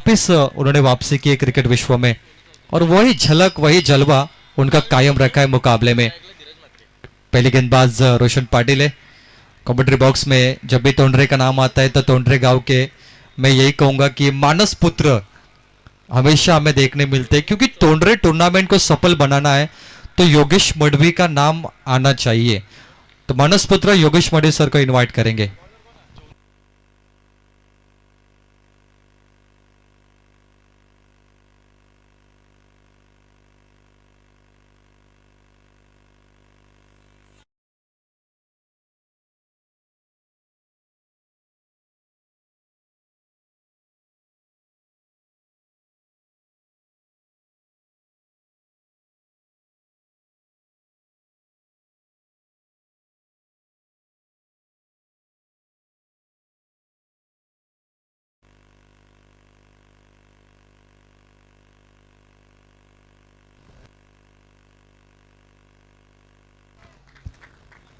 वापस उन्होंने वापसी की है क्रिकेट विश्व में, और वही झलक वही जलवा उनका कायम रखा है मुकाबले में। पहली गेंदबाज रोशन पाटिल है। कमेंट्री बॉक्स में जब भी तोंडरे का नाम आता है तो तोंडरे गांव के मैं यही कहूंगा कि मानस पुत्र हमेशा हमें देखने मिलते हैं, क्योंकि तोंडरे टूर्नामेंट को सफल बनाना है तो योगेश मडवी का नाम आना चाहिए। तो मानस पुत्र योगेश मडवी सर को इनवाइट करेंगे।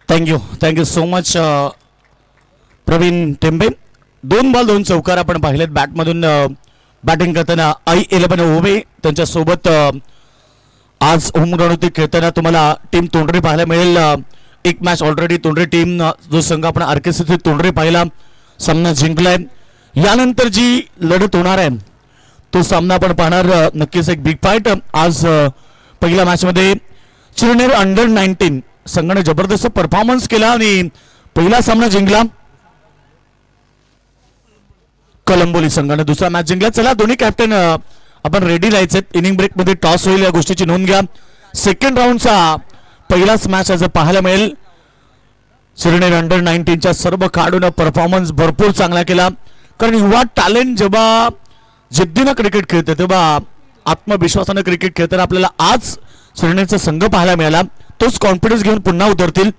Thank you so much Pravin Tembe. 2 ball 2 चौकार आपण पाहिलेत बॅटमधून बॅटिंग करताना I11 ओवे त्यांच्यासोबत आज होम ग्राउंडवरती खेळताना तुम्हाला टीम तोंडरे पाहायला मिळेल। एक मॅच ऑलरेडी तोंडरे टीम जो संघ आपण RKC तोंडरे पाहिला सामना जिंकलाय। यानंतर जी लढत होणार आहे तो सामना आपण पाहणार नक्कीच एक बिग फाईट। आज पहिल्या मॅच मध्ये चिरनेर अंडर-19 संघाने जबरदस्त परफॉर्मन्स केला आणि पहिला सामना जिंकला। कोलंबोली संघाने दुसरा मॅच जिंकला। चला दोन्ही कॅप्टन आपण रेडी राहायचे। इनिंग ब्रेक मध्ये टॉस होईल या गोष्टीची नोंद घ्या। सेकंड राऊंडचा पहिलाच मॅच आज पाहायला मिळेल। चिरनेर अंडर-19च्या सर्व खेळाडूंनी परफॉर्मन्स भरपूर चांगला केला, कारण युवा टॅलेंट जेव्हा जिद्दीने क्रिकेट खेळते तेव्हा आत्मविश्वासाने क्रिकेट खेळताना आपल्याला आज चिरनेरचा संघ पाहायला मिळाला। तोच कॉन्फिडन्स घेऊन पुन्हा उतरतील।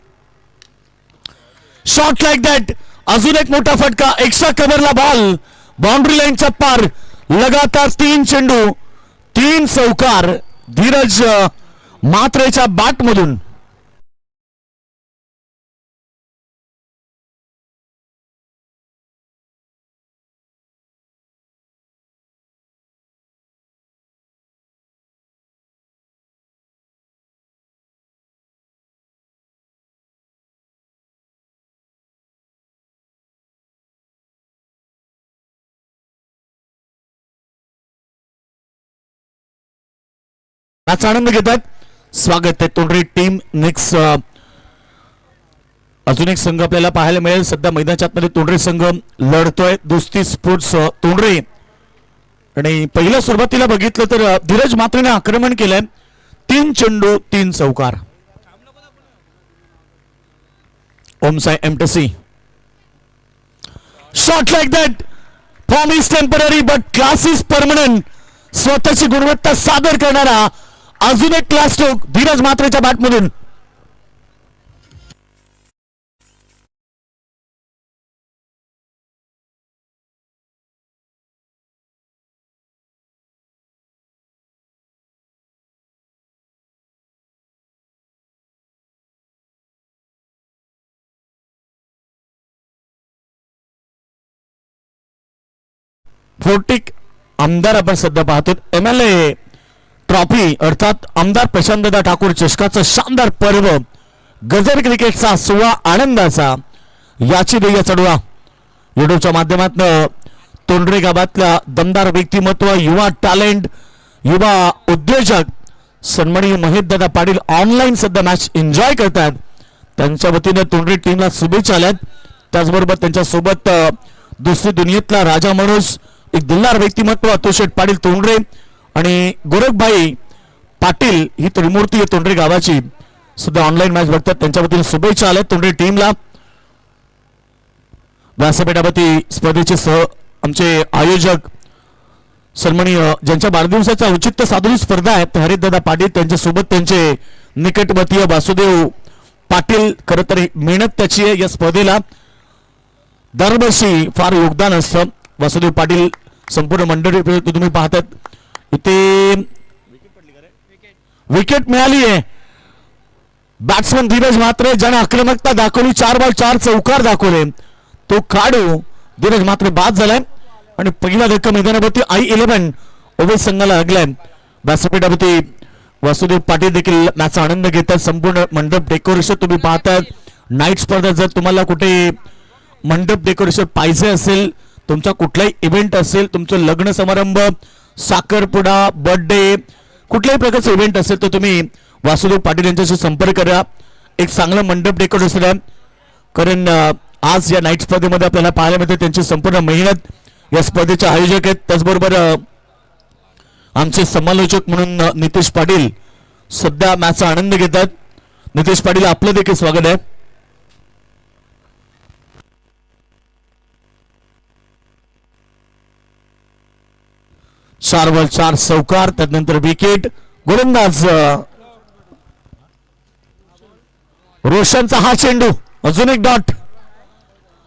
शॉट लाईक दॅट, अजून एक मोठा फटका, एक्स्ट्रा कव्हरला बॉल, बाउंड्री लाईनच्या पार, लगातार 3 चेंडू 3 चौकार धीरज म्हात्रेच्या बॅटमधून। आजचा आनंद घेतात। स्वागत आहे तोंडरे टीम। नेक्स्ट अजून एक संघ आपल्याला पाहायला मिळेल। सध्या मैदानाच्या आतमध्ये तोंडरे संघ लढतोय। दोस्ती स्पोर्ट्स तोंडरे, आणि पहिल्या सुरुवातीला बघितलं तर धीरज म्हात्रेने आक्रमण केलंय। 3 चेंडू 3 चौकार। Om Sai MTC, shot like that, form is temporary but class is permanent. स्वतःची गुणवत्ता सादर करणारा अजून एक क्लास स्ट्रोक धीरज म्हात्रेच्या बॅटमधून। फोर्टिक आमदार आपण सध्या पाहतो। MLA ट्रॉफी अर्थात आमदार प्रशांतदा ठाकूर चषकाचं शानदार पर्व, गजर क्रिकेटचा सोहळा आनंदाचा, याची ध्येय चढवा। युट्यूबच्या माध्यमातून तोंडरे गावातल्या दमदार व्यक्तिमत्व, युवा टॅलेंट, युवा उद्योजक सन्माननीय महेशदादा पाटील ऑनलाईन सध्या मॅच एन्जॉय करतात। त्यांच्या वतीने तोंडरे टीमला शुभेच्छा आल्यात। त्याचबरोबर त्यांच्या सोबत दुसरी दुनियेतला राजा माणूस, एक दिलदार व्यक्तिमत्व अतुलशेठ पाटील तोंडरे आणि गोरखभाई पाटील ही त्रिमूर्ती आहे तोंडरे गावाची, सुद्धा ऑनलाईन मॅच बघतात। त्यांच्या वतीने शुभेच्छा आल्या तोंडरे टीमला। व्यासपीठावरती स्पर्धेचे आमचे आयोजक सन्माननीय ज्यांच्या वाढदिवसाचा औचित्य साधून स्पर्धा आहे हरिदादा पाटील, त्यांच्यासोबत त्यांचे निकटवर्तीय वासुदेव पाटील। खरं तर मेहनत त्याची आहे या स्पर्धेला, दरवर्षी फार योगदान असतं। वासुदेव पाटील संपूर्ण मंडळी तुम्ही पाहतात इथे विकेट मिळाली आहे। बॅट्समन धीरज म्हात्रे ज्याने आक्रमकता दाखवली, 4 बॉल 4 चौकार दाखवले, तो खेळाडू धीरज म्हात्रे बाद झालाय। आणि पहिला धक्का मैदानावरती I-11 ओवेस संघाला लागलाय. व्यासपीठावरती वासुदेव पाटील देखील मॅचचा आनंद घेतात. संपूर्ण मंडप डेकोरेशन तुम्ही पाहतात. नाईट स्पर्धा जर तुम्हाला कुठे मंडप डेकोरेशन पाहिजे असेल, तुमचा कुठलाही इव्हेंट असेल, तुमचं लग्न समारंभ, साखरपुडा, बर्थडे, कुठल्याही प्रकारचं इव्हेंट असेल तर तुम्ही वासुदेव पाटील यांच्याशी संपर्क करा. एक चांगलं मंडप डेकोरेशन आहे. कारण आज या नाईट स्पर्धेमध्ये आपल्याला पाहायला मिळते त्यांची संपूर्ण मेहनत या स्पर्धेचे आयोजक आहेत. त्याचबरोबर आमचे समालोचक म्हणून नितेश पाटील सध्या मॅचचा आनंद घेतात. नितेश पाटील आपलं देखील स्वागत आहे. चार बॉल 4 चौकार, त्यानंतर विकेट. गोलंदाज रोशनचा हा चेंडू, अजून एक डॉट.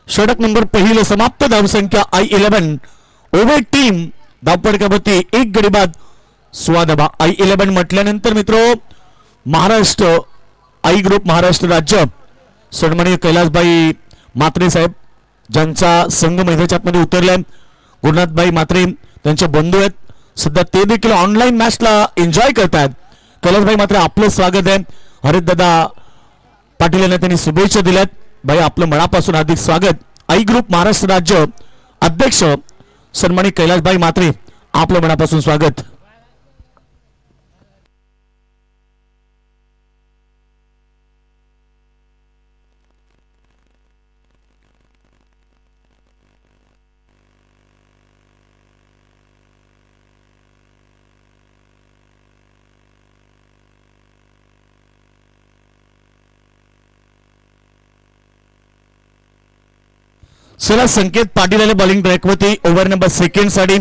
षटक नंबर पहिलं समाप्त. धावसंख्या I-11 ओव्हर टीम धावपडकावरती 1 गडी बाद 16 धावा. I-11 म्हटल्यानंतर मित्रो महाराष्ट्र आई ग्रुप महाराष्ट्र राज्य सन्माननीय कैलासभाई म्हात्रे साहेब ज्यांचा संघ मैदानाच्या आतमध्ये उतरलाय. गुरुनाथभाई म्हात्रे त्यांचे बंधू आहेत. सध्या ते देखील ऑनलाईन मॅचला एन्जॉय करतात. कैलासभाई म्हात्रे आपलं स्वागत आहे. हरितदादा पाटील यांना त्यांनी शुभेच्छा दिल्यात. भाई आपलं मनापासून हार्दिक स्वागत. आई ग्रुप महाराष्ट्र राज्य अध्यक्ष सन्मानित कैलासभाई म्हात्रे आपलं मनापासून स्वागत. चला संकेत पाटील आले बॉलिंग ट्रॅकवरती ओव्हर नंबर सेकंड साठी.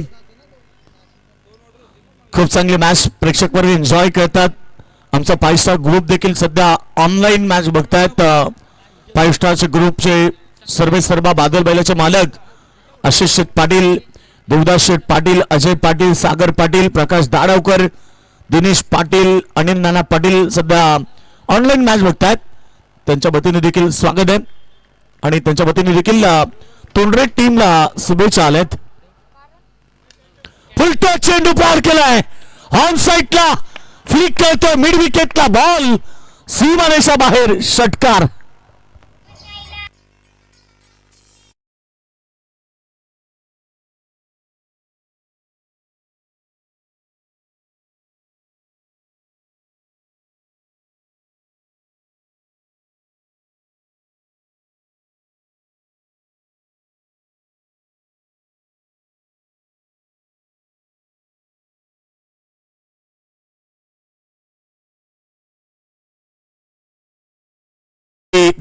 खूप चांगली मॅच प्रेक्षक वर्ग एन्जॉय करतात. आमचा 5 स्टार ग्रुप देखील सध्या ऑनलाईन मॅच बघतायत. 5 स्टारचे ग्रुपचे सर्वेसर्वा बादल बैलाचे मालक आशिष शेठ पाटील, देवदास शेठ पाटील, अजय पाटील, सागर पाटील, प्रकाश दाडवकर, दिनेश पाटील, अनिल नाना पाटील सध्या ऑनलाईन मॅच बघतायत. त्यांच्या वतीने देखील स्वागत आहे आणि त्यांच्या वतीने देखील तोंडरे टीमला शुभेच्छा आल्यात. फुल टच चेंडू पार केलाय. ऑन साईडला फ्लिक करतो. मिड विकेटला बॉल सीमारेषा बाहेर. षटकार.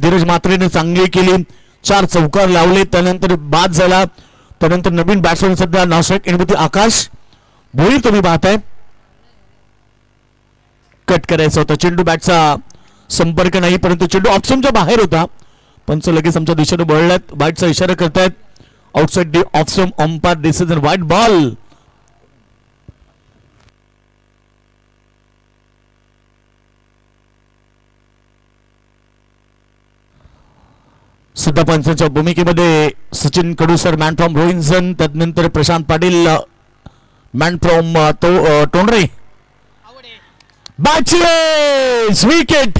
धीरज म्हात्रेने चांगली केली. 4 चौकार लावले. त्यानंतर बाद झाला. त्यानंतर नवीन बॅट्समन सध्या नाशिक इनपुटी आकाश भोई तुम्ही पाहताय. कट करायचा होता चेंडू. बॅटचा संपर्क नाही परंतु चेंडू ऑप्शनच्या बाहेर होता. पंच लगेच आमच्या दिशेने वळल्यात. वाईटचा इशारा करतायत. Outside the option umpire decision wide ball. सध्या पंचांच्या भूमिकेमध्ये सचिन कडूसर मॅन फ्रॉम रोहिंसन, त्यानंतर प्रशांत पाटील मॅन फ्रॉम तोंडरे. बॅचेस wicket.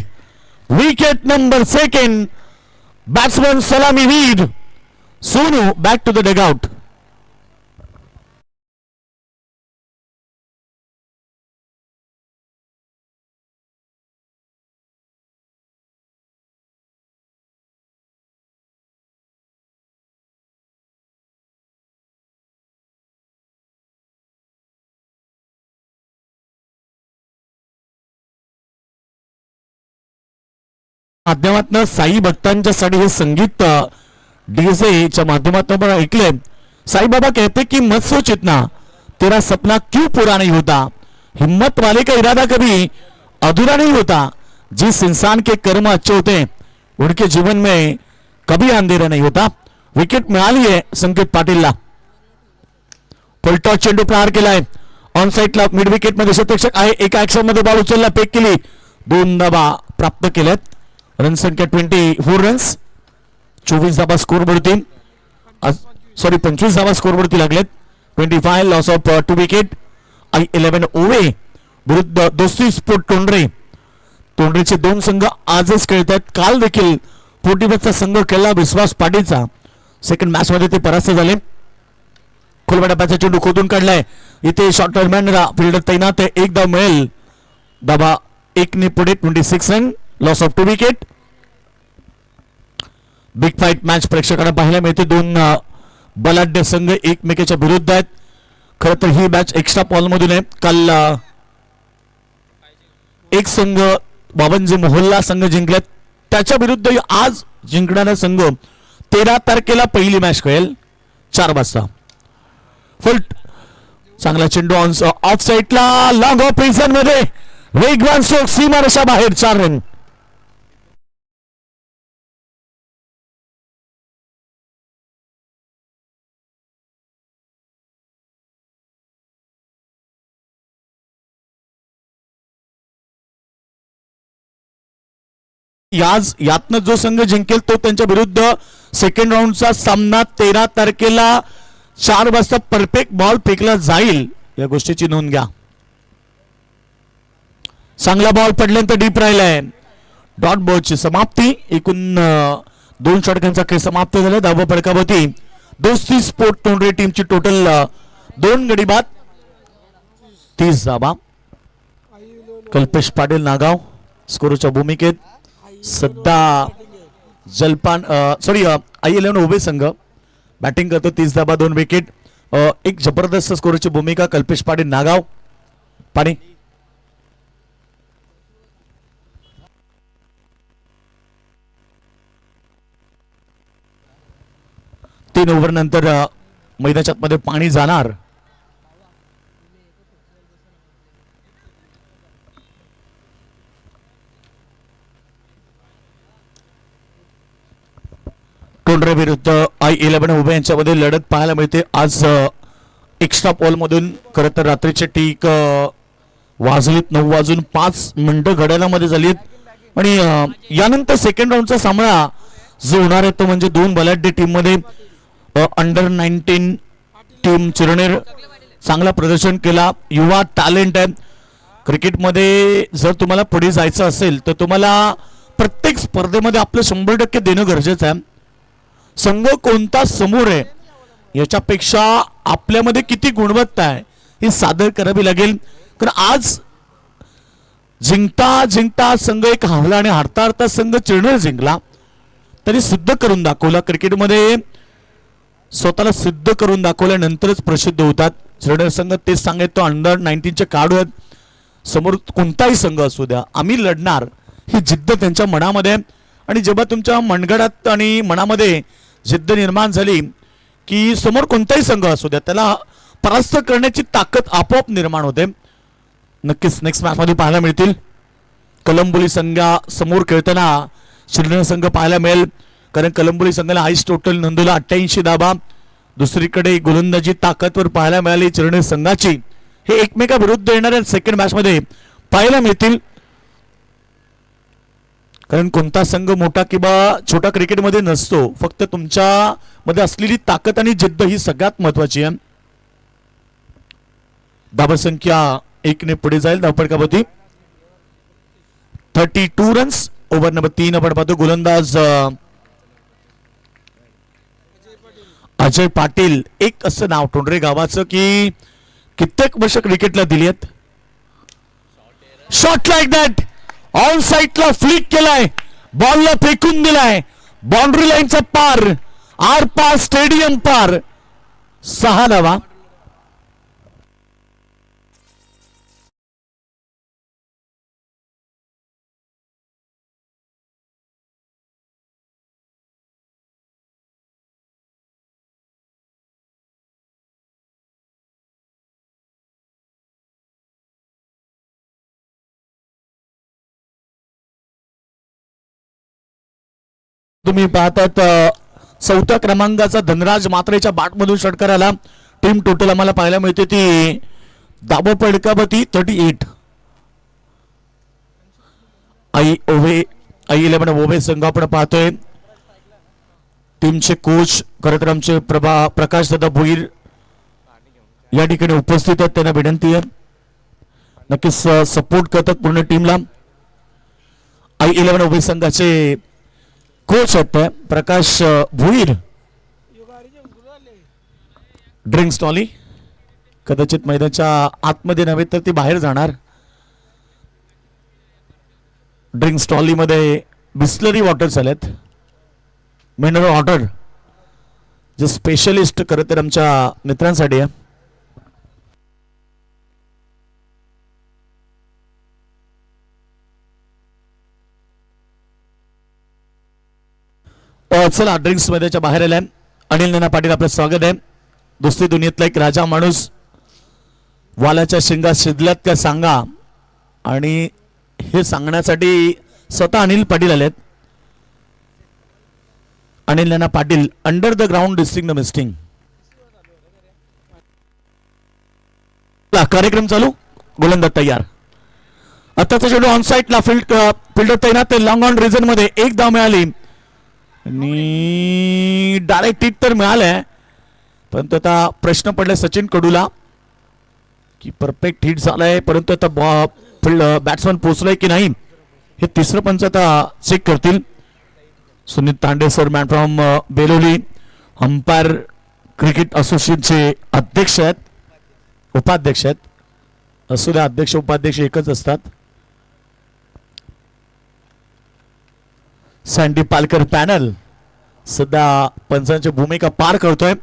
Wicket number second. Batsman सलामी वीर Sonu back to the dugout. माध्यमातून साई भक्तांच्या साठी हे संगीत डीजे माध्यमातून पण ऐकले. साई बाबा कहते कि मत सोच इतना, तेरा सपना क्यों पूरा नहीं होता. हिम्मत वाले का इरादा कभी अधूरा नहीं होता. जिस इंसान के कर्म अच्छे होते हैं उनके जीवन में कभी अंधेरा नहीं होता. विकेट मिळाली आहे संकेत पाटीलला. फुलटॉस चेंडू प्रहार केलाय. ऑन साईडला मिड विकेट मध्ये शतरक्षक आहे. एका ऍक्शन मध्ये बॉल उचलला, पेक केली, 2 धावा प्राप्त केल्यात. रन संख्या 24 रन्स. 24 धावा स्कोर वरती, सॉरी 25 धावा स्कोर वरती लागलेत. 25 लॉस ऑफ 2 विकेट. I11 ओवे विरुद्ध दोस्ती स्पोर्ट तोंडरे. तोंडरेचे दोन संघ आजच खेळत आहेत. काल देखील पोर्टिबसचा संघ खेळला विश्वास पाटीलचा. सेकंड मॅच मध्ये ते परास्त झाले. खोलवा डब्याचा चेंडू खोदून काढलाय. इथे शॉर्ट टर्मॅन फिल्डर तैनात आहे. एक धाव मिळेल. धाबा 1 ने पुढे. 26 run loss of 2 wicket. Big fight match प्रेक्षकांना पाहायला मिळते. दोन बलाढ्य संघ एकमेकाच्या विरुद्ध आहेत. खरं तर ही मॅच एक्स्ट्रा पॉल मधून आहे. काल एक संघ बाबनजी मोहल्ला संघ जिंकल्यात. त्याच्या विरुद्ध आज जिंकणारा संघ 13 तारखेला पहिली मॅच खेळेल 4 वाजता. फुल चांगला चेंडू ऑफ साईडला लॉंग ऑफ प्रिझन मध्ये वेगवान स्ट्रोक सीमारेषा बाहेर. 4 रन. यातनं जो संघ जिंकेल तो त्यांच्या विरुद्ध सेकंड राऊंडचा सामना 13 तारखेला 4 वाजता परफेक्ट बॉल फेकला जाईल. या गोष्टीची नोंद घ्या. चांगला बॉल पडल्यानंतर डीप राहिलाय. डॉट बॉलची समाप्ती. एकूण 2 षटकांचा खेळ समाप्त झाला. धावा फडकावती दोस्ती स्पोर्ट तोंडरे टीमची टोटल 2 गडी बाद 30 धावा. कल्पेश पाटील नागाव स्कोरच्या भूमिकेत. सध्या जलपान I11 उभे संघ बॅटिंग करतो. 30 धाबा 2 विकेट. एक जबरदस्त स्कोरची भूमिका कल्पेश पाटील नागाव. पाणी 3 ओव्हर नंतर मैदानाच्या मध्ये पाणी जाणार. तोंडरे विरुद्ध I11 उभे यांच्यामध्ये लढत पाहायला मिळते आज एक्स्ट्रा पॉल मधून. खरं तर रात्रीचे टीक वाजलीत 9:05 घड्याळामध्ये झालीत. आणि यानंतर सेकंड राऊंडचा सामना जो होणार आहे तो म्हणजे 2 बलाढ्य टीम मध्ये अंडर 19 टीम चिरनेर चांगला प्रदर्शन केला. युवा टॅलेंट आहे क्रिकेटमध्ये. जर तुम्हाला पुढे जायचं असेल तर तुम्हाला प्रत्येक स्पर्धेमध्ये आपलं 100% देणं गरजेचं आहे. संघ कोणता समोर आहे याच्यापेक्षा आपल्यामध्ये किती गुणवत्ता आहे हे सादर करावी लागेल. कारण आज जिंकता जिंकता संघ एक हरला आणि हारता हारता संघ चिरनेर जिंकला. तरी सिद्ध करून दाखवला. क्रिकेटमध्ये स्वतःला सिद्ध करून दाखवल्यानंतरच प्रसिद्ध होतात. चिरनेर संघ तेच सांगायचं अंडर 19चे काढू आहेत. समोर कोणताही संघ असू द्या आम्ही लढणार ही जिद्द त्यांच्या मनामध्ये. आणि जेव्हा तुमच्या मनगडात आणि मनामध्ये जिद्द निर्माण झाली की समोर कोणताही संघ असू द्या त्याला परास्त करण्याची ताकद आपोआप निर्माण होते. नक्कीच नेक्स्ट मॅच मध्ये पाहायला मिळतील. कलंबोली संघासमोर खेळताना चिरनेर संघ पाहायला मिळेल. कारण कलंबोली संघाला हाईस्ट टोटल नोंदवला 88 धाबा. दुसरीकडे गोलंदाजी ताकदवर पाहायला मिळाली चिरनेर संघाची. हे एकमेका विरुद्ध येणाऱ्या सेकंड मॅच मध्ये पाहायला मिळतील. कारण कोणता संघ मोठा किंवा छोटा क्रिकेटमध्ये नसतो. फक्त तुमच्या मध्ये असलेली ताकद आणि जिद्द ही सगळ्यात महत्वाची आहे. धावा संख्या 1 ने पुढे जाईल. धावपडकावती 32 रन्स. ओव्हर नंबर 3 आपण पाहतो. गोलंदाज अजय पाटील. एक असं नाव तोंडरे गावाचं की कित्येक वर्ष क्रिकेटला दिली आहेत. शॉट लाईक दॅट ऑन साईडला फ्लिक केलाय. बॉलला फेकून दिलाय. बाउंड्री लाईनचा पार. आर पार स्टेडियम पार. 6 धावा. तुम्ही पाहतात 4थ्या क्रमांकाचा धनराज मात्रेच्या बॅटमधून षटकार आला. टीम टोटल आम्हाला पाहायला मिळते ती दाबो पडकावती 38. I11 ओव्हे संघ आपण पाहतोय. टीमचे कोच खरं तर आमचे प्रकाश दादा भोईर या ठिकाणी उपस्थित आहेत त्यांना विनंती आहे नक्कीच सपोर्ट करतात पूर्ण टीमला. I11 उभय संघाचे कोच आहेत प्रकाश भुईर. ड्रिंक्स टॉली कदाचित मैदानाच्या आतमध्ये नव्हे तर ती बाहेर जाणार. ड्रिंक्स टॉली मध्ये बिस्लरी वॉटर आलेत, मिनरल वॉटर जे स्पेशलिस्ट खरं तर आमच्या मित्रांसाठी आहे. चला ड्रिंक्स मैदानाच्या बाहेर आल्या. अनिल नाना पाटील आपलं स्वागत आहे. दोस्ती दुनियेतला एक राजा माणूस, वालाच्या शिंगात शिजल्यात का सांगा, आणि हे सांगण्यासाठी स्वतः अनिल पाटील आलेत. Anil Nana Patil under the ground district meeting कार्यक्रम चालू. गोलंदाज तयार. आताचा चेंडू ऑन साईडला फिल्डर तैनात. लॉंग ऑन रिझन मध्ये एक धाव मिळाली आणि डायरेक्ट हिट तर मिळालंय, परंतु आता प्रश्न पडलाय सचिन कडूला की परफेक्ट हिट झालाय, परंतु आता बॅट्समन पोहोचलाय की नाही हे तिसरं पंच आता चेक करतील. Sunil Tande sir man from Beloli, umpire cricket असोसिएशनचे अध्यक्ष आहेत, उपाध्यक्ष आहेत. असू द्या, अध्यक्ष उपाध्यक्ष एकच असतात. सँडी पालकर पॅनल सध्या पंचांची भूमिका पार करतोय.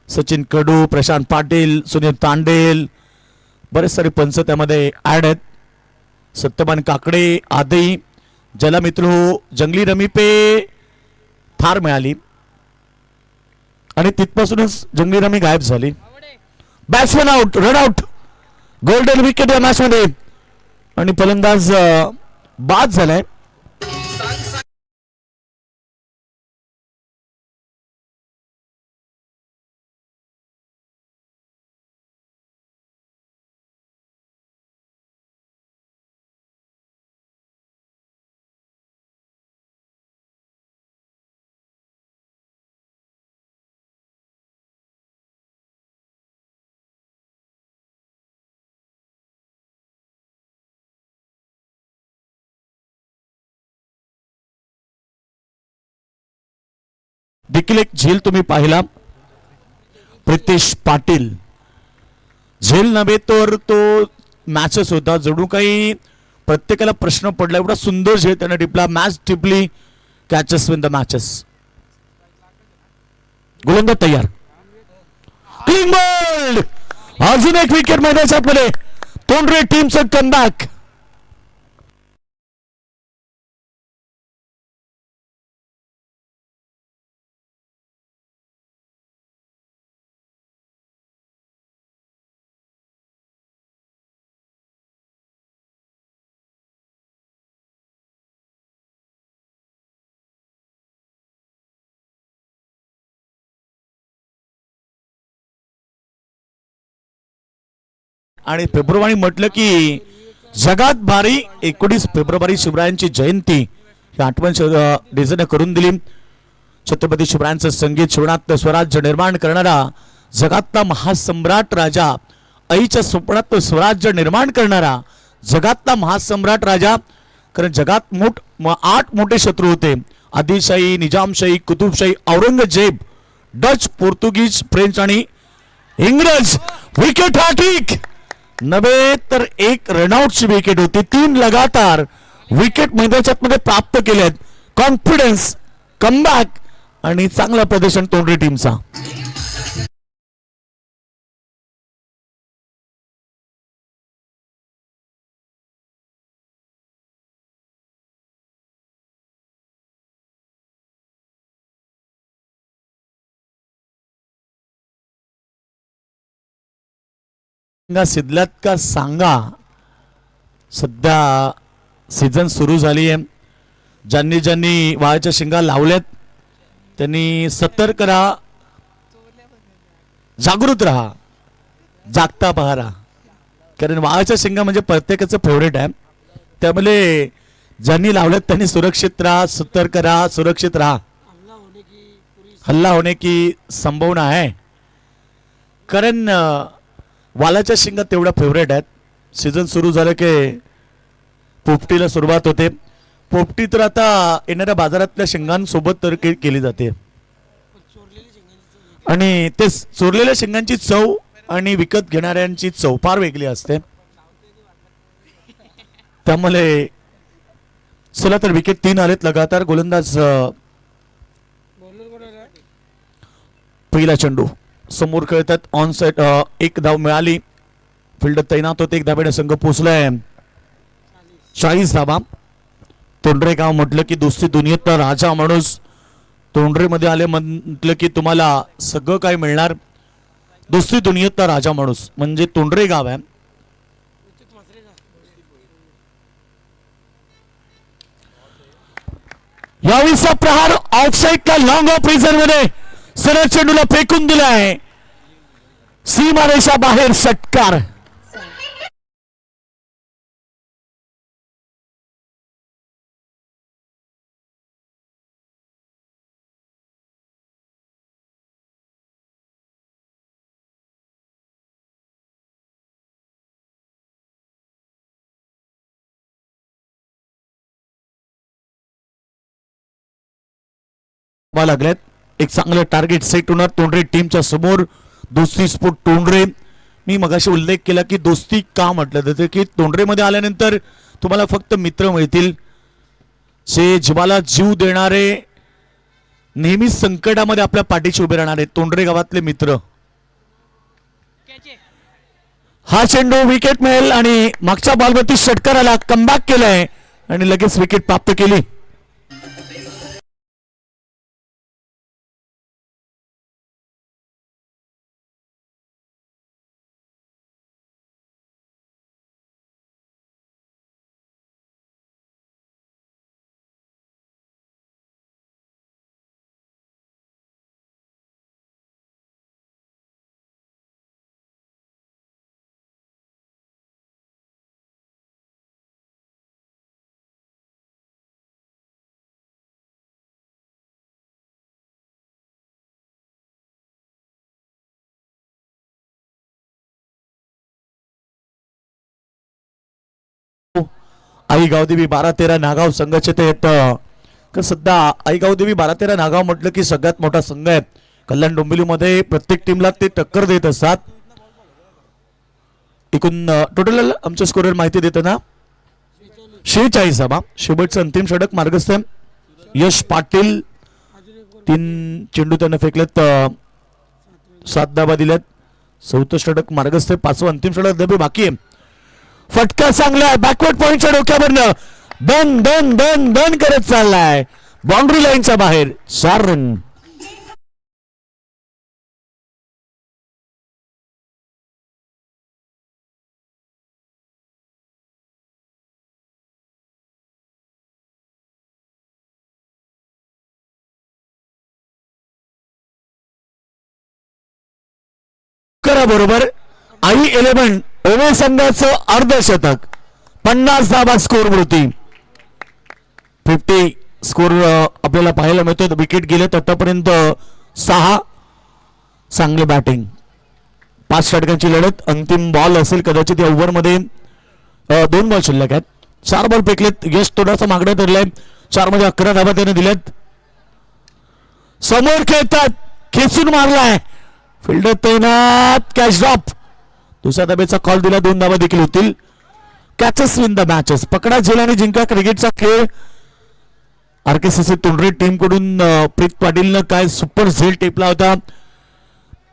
सचिन कडू, प्रशांत पाटील, सुनील तांडेल, बरेच सारे पंच त्यामध्ये ऍड आहेत. सत्यवान काकडे आदी. ज्याला मित्र जंगली रमी पे थार मिळाली आणि तिथपासूनच जंगली रमी गायब झाली. Batsman out, run out, golden wicket या मॅच मध्ये आणि फलंदाज बाद झालाय. देखील एक झेल तुम्ही पाहिला. प्रितेश पाटील झेल नव्हे तर तो मॅचच होता. जणू काही प्रत्येकाला प्रश्न पडला, एवढा सुंदर झेल त्याने टिपला. मॅच टिपली, कॅचेस विन द मॅचेस. गोलंदाज तयार. Clean bowled. अजून एक विकेट मैदानाच्या मध्ये. तोंडरे टीमचं कमबॅक. आणि फेब्रुवारी म्हटलं की जगात भारी 19 फेब्रुवारी शिवरायांची जयंती ही आठवण डिझाईन करून दिली. छत्रपती शिवरायांचं संगीत शिवणात स्वराज्य निर्माण करणारा जगातला महासम्राट राजा, आईच्या स्वप्नात स्वराज्य निर्माण करणारा जगातला महासम्राट राजा. कारण जगात 8 मोठे शत्रू होते. आदिलशाही, निजामशाही, कुतुबशाही, औरंगजेब, डच, पोर्तुगीज, फ्रेंच आणि इंग्रज. विकेट हॅट्रिक नव्हे तर एक रनआउटची विकेट होती. 3 लगातार विकेट मैदानाच्या मध्ये प्राप्त केल्यात. कॉन्फिडन्स, कमबॅक आणि चांगलं प्रदर्शन तोंडरे टीमचा. सिद्धल्यात का सांगा. सध्या सीझन सुरू झाली आहे. ज्यांनी ज्यांनी वाळाच्या शिंगा लावल्यात त्यांनी सतर्क राहा, जागृत राहा, जागता पहारा. कारण वाळाच्या शिंगा म्हणजे प्रत्येकाचं फेवरेट आहे. त्यामुळे ज्यांनी लावल्यात त्यांनी सुरक्षित राहा, सतर्क राहा, सुरक्षित राहा. हल्ला होने की संभावना है. कारण वालाच्या शिंगा तेवढ्या फेवरेट आहेत. सीझन सुरू झालं की पोपटीला सुरुवात होते. पोपटी तर आता येणाऱ्या बाजारातल्या शेंगांसोबत तर केली जाते आणि ते चोरलेल्या शेंगांची चव आणि विकत घेणाऱ्यांची चव फार वेगळी असते. त्यामुळे चला तर विकेट 3 आलेत लगातार. गोलंदाज पहिला चेंडू समोर खेळतात. ऑन साइड 1 धाव मिळाली. फिल्डर तैनात होते. 1 धावेने संघ पोहोचलाय 40 धावा. तोंडरेगाव म्हटलं की दोस्ती दुनियेतला राजा माणूस. तोंडरेमध्ये आले म्हटलं की तुम्हाला सगळं काय मिळणार. दोस्ती दुनियेतला राजा माणूस म्हणजे तोंडरे गाव आहे. यावेळीचा प्रहार ऑफसाईडला लॉंग ऑफ रिझन मध्ये सरळ चेंडूला फेकून दिलाय. सीमारेषा बाहेर षटकार. लागल्यात. एक चांगलं टार्गेट सेट होणार तोंडरे टीमच्या समोर. दोस्ती स्पोर्ट तोंडरे. मी मगाशी उल्लेख केला की दोस्ती का म्हटलं जातं की तोंडरेमध्ये आल्यानंतर तुम्हाला फक्त मित्र मिळतील जे जीवाला जीव देणारे, नेहमी संकटामध्ये आपल्या पाठीशी उभे राहणारे तोंडरे गावातले मित्र. हा चेंडू विकेट मिळेल आणि मागच्या बॉलवरती षटकाराला कमबॅक केलाय आणि लगेच विकेट प्राप्त केली. आई गावदेवी 12-13 नागाव संघाचे ते येत. सध्या आई गावदेवी 12-13 नागाव म्हटलं की सगळ्यात मोठा संघ आहे. कल्याण डोंबिवलीमध्ये प्रत्येक टीमला ते टक्कर देत असतात. एकूण टोटल आमच्या स्कोरर माहिती देताना 46 धावा. शेवटचं अंतिम षटक मार्गस्थ यश पाटील 3 चेंडू त्यांना फेकलेत. 7 धावा दिल्यात. 4थं षटक मार्गस्थ. 5वं अंतिम षटक दबे बाकी आहे. फटका चांगला आहे. बॅकवर्ड पॉइंटच्या डोक्यावरनं दन दन दन दन करत चाललाय. बाउंड्री लाईनच्या बाहेर 4 रन. बरोबर आई 11 ओवे संघाचं अर्धशतक. 50 धावा स्कोर वरती. 50 स्कोर आपल्याला पाहायला मिळतो. विकेट गेलेत आतापर्यंत 6. चांगली बॅटिंग. 5 षटकांची लढत. अंतिम बॉल असेल कदाचित या ओव्हर मध्ये. 2 बॉल शिल्लक आहेत. 4 बॉल फेकलेत. यश थोडासा मागण्यात धरलाय. 4 मध्ये 11 धावा त्याने दिल्यात. समोर खेळतात. खेचून मारलाय. फिल्डर तैनात. Catch drop. दुसऱ्या धाब्याचा कॉल दिला. 2 धावा देखील होतील. Catches win the matches. पकडा झेल आणि जिंका क्रिकेटचा खेळ. आरकेसीसी तोंडरे टीम कडून प्रीत पाटीलनं काय सुपर झेल टेपला होता.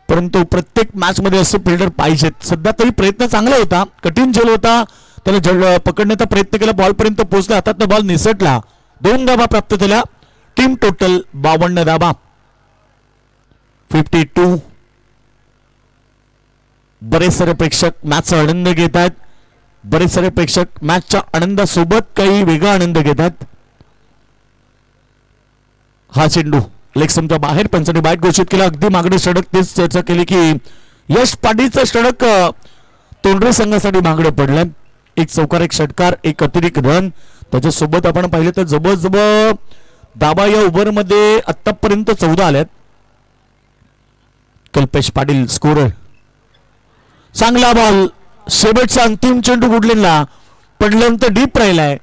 परंतु प्रत्येक मॅच मध्ये असे फिल्डर पाहिजेत. सध्या तरी प्रयत्न चांगला होता. कठीण झेल होता. त्याला पकडण्याचा प्रयत्न केला. बॉल पर्यंत पोहोचला. हातात बॉल निसटला. 2 धावा प्राप्त झाल्या. टीम टोटल 52 धावा. 52. बरेच सारे प्रेक्षक मॅचचा आनंद घेत आहेत. बरेच सारे प्रेक्षक मॅचच्या आनंदासोबत काही वेगळा आनंद घेतात. हा चेंडू लेग स्टंपच्या बाहेर. पंचांनी बॅट घोषित केला. अगदी मागणी षटक तेच चर्चा केली की यश पाटीलचं षटक तोंडरे संघासाठी मागणं पडलं. 1 चौकार 1 षटकार 1 अतिरिक्त रन. त्याच्यासोबत आपण पाहिलं तर जबरजबर धावा या ओव्हर मध्ये आतापर्यंत 14 आल्यात. कल्पेश पाटील स्कोरर. चांगला बॉल शेवटचा अंतिम चेंडू गुडलिनला पडल्यानंतर डीप राहिलाय.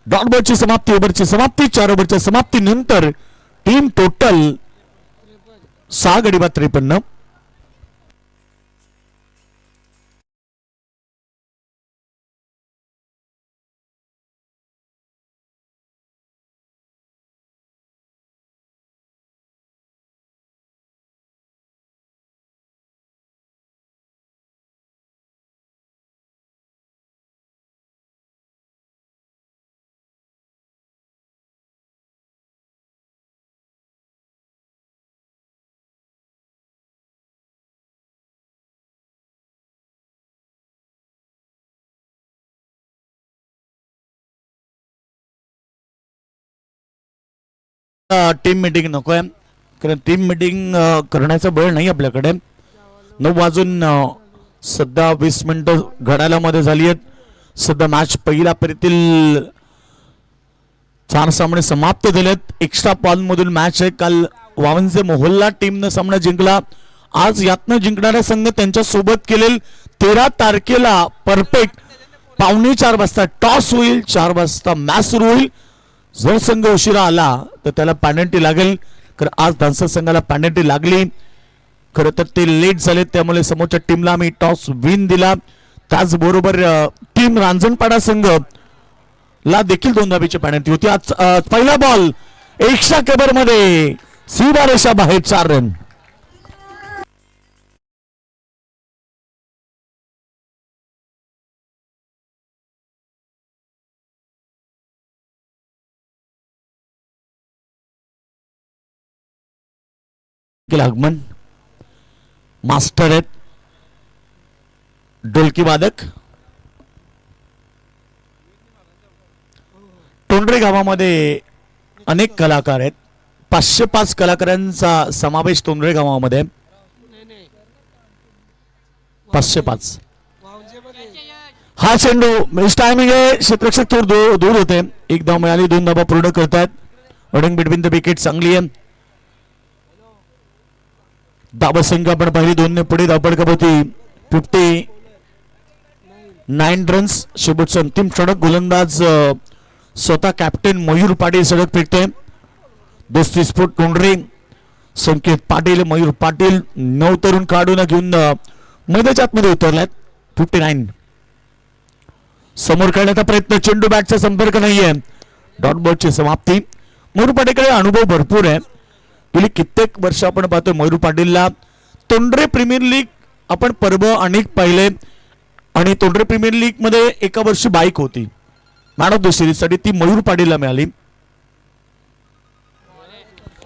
डॉट बॉलची समाप्ती, ओव्हरची समाप्ती. 4 ओव्हरच्या समाप्तीनंतर टीम टोटल 6 गडी बाद 53. टीम मीटिंग नकोय, कारण टीम मीटिंग करण्याचा वेळ नाही आपल्याकडे. 9 वाजून सध्या 20 मिनिटं घड्याला मध्ये झाली आहेत. सध्या मॅच पहिल्या फेरीतील 4 सामने समाप्त झालेत. एक्स्ट्रा पॉल मधून मॅच आहे. काल वावनचे मोहोल्ला टीमनं सामना जिंकला. आज यातनं जिंकणारा संघ त्यांच्या सोबत केलेल 13 तारखेला परफेक्ट 3:45 वाजता टॉस होईल. 4 वाजता मॅच सुरू होईल. जर संघ उशिरा आला तर त्याला पेनल्टी लागेल. कारण आज धानसर संघाला पेनल्टी लागली. खरं तर ते लेट झाले, त्यामुळे समोरच्या टीमला आम्ही टॉस विन दिला. त्याचबरोबर टीम रांजणपाडा संघ ला देखील 2 धाबीची पेनल्टी होती. आज पहिला बॉल एक्स्ट्रा केबर मध्ये सीमारेषा बाहेर 4 रन. आगमन मास्टर आहेत ढोलकी वादक. तोंडरे गावामध्ये अनेक कलाकार आहेत. 505 कलाकारांचा समावेश तोंडरे गावामध्ये. 505 हा चेंडू टायमिंग आहे. क्षेत्ररक्षक थोडं दूर होते. 1 धाव मिळाली. 2 धावा पूर्ण करतात. रनिंग बिटवीन द विकेट चांगली आहे. धावा संख्या पण पहिली 2 ने पुढे. धावपड होती 59 रन्स. शेवटचं अंतिम षटक गोलंदाज स्वतः कॅप्टन मयूर पाटील षटक फेकते. 32 फूट तोंडरे संकेत पाटील, मयूर पाटील 9 तरुण काढून घेऊन मैदानाच्या आतमध्ये उतरल्यात. 59 समोर करण्याचा प्रयत्न. चेंडू बॅटचा संपर्क नाहीये. डॉट बॉलची समाप्ती. मयूर पाटीलकडे अनुभव भरपूर आहे. गेली कित्येक वर्ष आपण पाहतोय मयूर पाटीलला. तोंडरे प्रीमियर लीग आपण पर्व अनेक पाहिले आणि तोंडरे प्रीमियर लीग मध्ये एका वर्षी बाईक होती मॅन ऑफ द सिरीज साठी, ती मयूर पाटीलला मिळाली.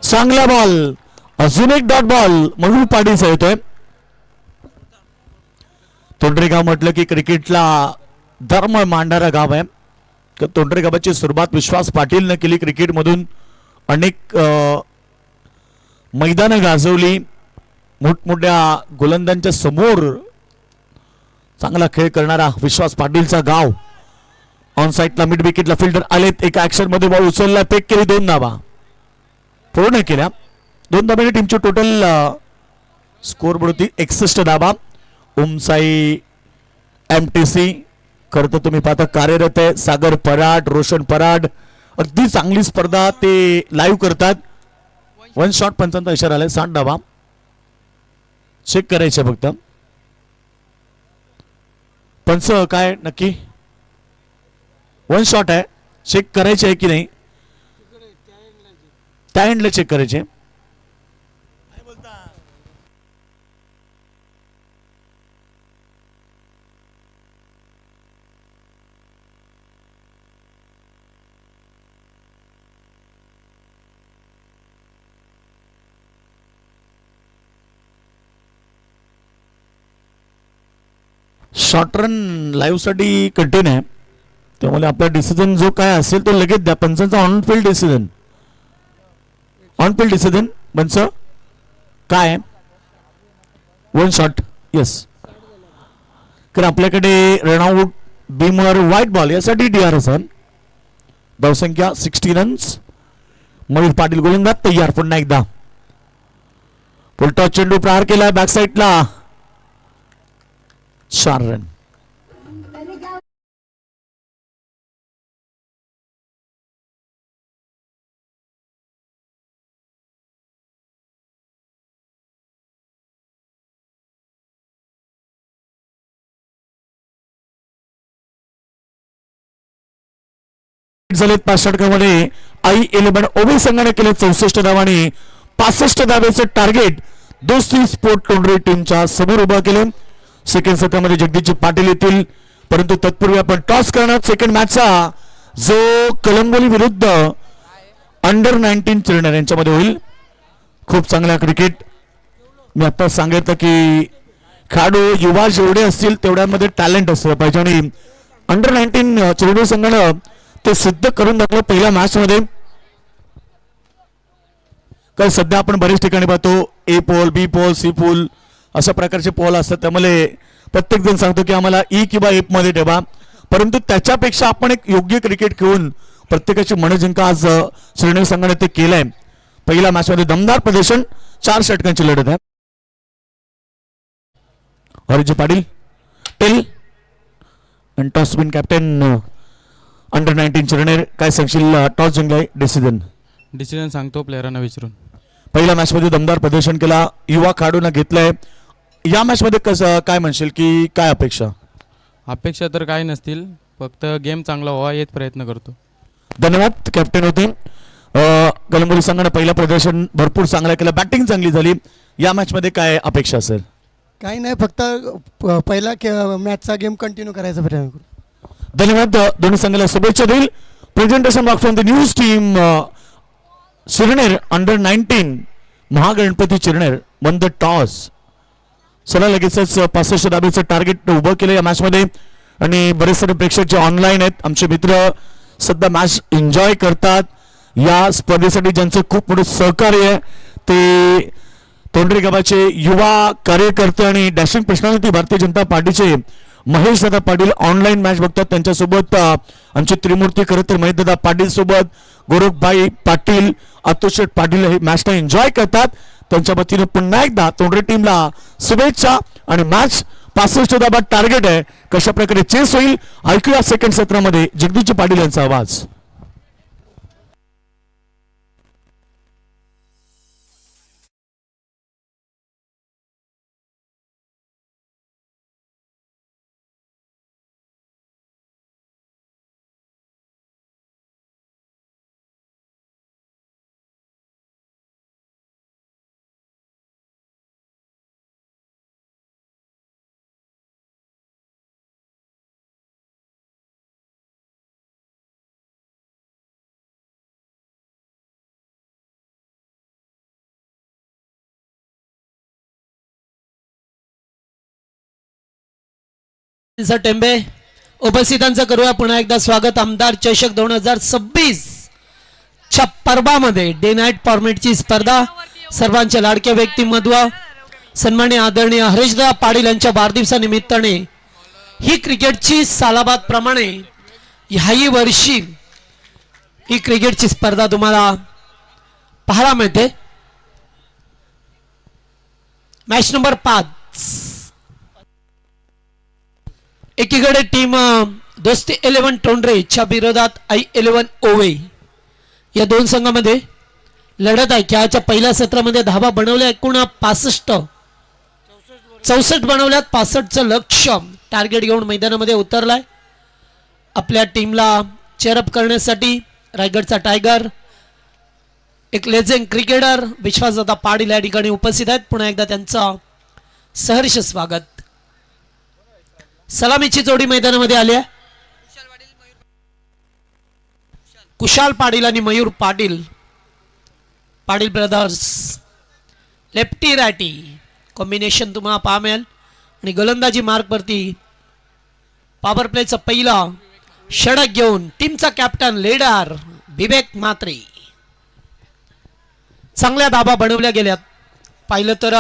चांगला बॉल. अजून एक डॉट बॉल मयूर पाटीलचा येतोय. तोंडरे गाव म्हटलं की क्रिकेटला धर्म मांडणारा गाव आहे. तोंडरे गावाची सुरुवात विश्वास पाटीलने केली. क्रिकेटमधून अनेक मैदानं गाजवली. मोठमोठ्या गोलंदाजांच्या समोर चांगला खेळ करणारा विश्वास पाटीलचा गाव. ऑन साइडला मिड विकेटला फिल्डर आलेत. एका ऍक्शन मध्ये बॉल उचलला, पेक केली. 2 धावा पूर्ण केल्या. 2 धाब्याने टीमची टोटल स्कोर बोर्ड होती 61 धावा. ओमसाई MTC खरं तर तुम्ही पाहता कार्यरत आहे. सागर पराड, रोशन पराड अगदी चांगली स्पर्धा ते लाईव्ह करतात. 1 शॉट पंचांचा इशारा आलाय. 60 धावा चेक करायचे फक्त. पंच काय नक्की 1 शॉट आहे, चेक करायचे आहे की नाही त्या एंडला चेक करायचे. शॉर्ट रन लाईव्ह साठी कंटिन्यू आहे, त्यामुळे आपला डिसिजन जो काय असेल तो लगेच द्या. पंचांचा on field decision, on field decision पंच काय 1 शॉट. येस, कारण आपल्याकडे रनआउट बीमर व्हाईट बॉल यासाठी DRS आहे. धावसंख्या 60 रन्स. मयूर पाटील गोलंदाज तयार. पुन्हा एकदा फुलटॉस चेंडू प्रहार केला बॅक साईडला. 4 रन. झालेत 5 षटकामध्ये I-11 ओबी संघाने केले 64 धावांनी 65 धावेचे टार्गेट दोस्ती स्पोर्ट टोंडरे टीमच्या समोर उभा केले. सेकंड सत्रामध्ये जगदीशजी पाटील येतील, परंतु तत्पूर्वी आपण टॉस करणार सेकंड मॅचचा, जो कलंगोली विरुद्ध अंडर 19 चिरणार यांच्यामध्ये होईल. खूप चांगला क्रिकेट. मी आता सांगितलं की खेळाडू युवा जेवढे असतील तेवढ्यामध्ये टॅलेंट असलं पाहिजे आणि अंडर 19 चिरडू संघानं ते सिद्ध करून दाखवलं पहिल्या मॅच मध्ये. कारण सध्या आपण बरेच ठिकाणी पाहतो ए पोल, बी पोल, सी पोल अशा प्रकारचे पोल असतात. त्यामुळे प्रत्येक जण सांगतो की आम्हाला ई किंवा एफ मध्ये ठेवा, परंतु त्याच्यापेक्षा आपण एक योग्य क्रिकेट खेळून प्रत्येकाची मन जिंका आज श्रीनगर संघाने ते केलंय. पहिल्या मॅच मध्ये दमदार प्रदर्शन, 4 षटकांची लढत आहे. हरिजी पाटील टेल आणि toss win captain under 19 Chirner, काय सांगशील? टॉस जिंकलाय, डिसिजन सांगतो प्लेयरांना विचारून. पहिल्या मॅच मध्ये दमदार प्रदर्शन केला, युवा खेळाडूंना घेतलंय. या मॅच मध्ये कसं काय म्हणशील की काय अपेक्षा तर काय नसतील, फक्त गेम चांगला व्हावा हेच प्रयत्न करतो. धन्यवाद. कॅप्टन होते. कलंगोली संघाने पहिलं प्रदर्शन भरपूर चांगलं केलं, बॅटिंग चांगली झाली. या मॅच मध्ये काय अपेक्षा असेल? काही नाही, फक्त पहिला मॅचचा गेम कंटिन्यू करायचा प्रयत्न करू. धन्यवाद. दोन्ही संघाला शुभेच्छा देईल. Presentation box from the news team Chirner under 19 Mahaganpati Chirner won the toss. चला लगेचच 65 धाबेचं टार्गेट उभं केलं या मॅच मध्ये आणि बरेच सारे प्रेक्षक जे ऑनलाईन आहेत, आमचे मित्र सध्या मॅच एन्जॉय करतात. या स्पर्धेसाठी ज्यांचं खूप मोठं सहकार्य आहे ते तोंडरे गावाचे युवा कार्यकर्ते आणि डॅशिंग पर्सनॅलिटी भारतीय जनता पार्टीचे महेश दादा पाटील ऑनलाईन मॅच बघतात. त्यांच्यासोबत आमचे त्रिमूर्ती खरं तर महेश दादा पाटील सोबत गोरखभाई पाटील, अतुल पाटील हे मॅचला एन्जॉय करतात. त्यांच्या वतीने पुन्हा एकदा तोंडरे टीमला शुभेच्छा आणि मॅच 65 धाबा टार्गेट आहे. कशा प्रकारे चेस होईल ऐकूया सेकंड सत्रामध्ये जगदीशजी पाटील यांचा आवाज. टेंबे उपस्थितांचं करूया पुन्हा एकदा स्वागत. आमदार चषक 2026 च्या पर्वामध्ये डे नाईट फॉर्मॅटची स्पर्धा, सर्वांच्या लाडक्या व्यक्तिमत्व सन्माननीय आदरणीय हरीशदा पाटील यांच्या वाढदिवसानिमित्ताने ही क्रिकेटची सालाबाद प्रमाणे ह्याही वर्षी ही क्रिकेटची स्पर्धा तुम्हाला पाहायला मिळते. Match number 5. एकीकडे टीम दोस्ती 11 टोंडरेच्या विरोधात I-11 ओवे या दोन संघामध्ये लढत आहे. खेळाच्या पहिल्या सत्रामध्ये धावा बनवल्या एकूण 64 बनवल्यात. 65चं लक्ष्य टार्गेट घेऊन मैदानामध्ये उतरलाय. आपल्या टीमला चेअरअप करण्यासाठी रायगडचा टायगर, एक लेजेंड क्रिकेटर विश्वासदादा पाटील या ठिकाणी उपस्थित आहेत. पुन्हा एकदा त्यांचं सहर्ष स्वागत. सलामीची जोडी मैदानामध्ये आली आहे. कुशाल पाटील आणि Mayur Patil, Patil brothers. Lefty righty combination तुम्हाला पाहा मिळेल. आणि गोलंदाजी मार्कवरती पॉवर प्लेचा पहिला षटक घेऊन टीमचा कॅप्टन लीडर विवेक म्हात्रे. चांगल्या धाबा बनवल्या गेल्यात. पाहिलं तर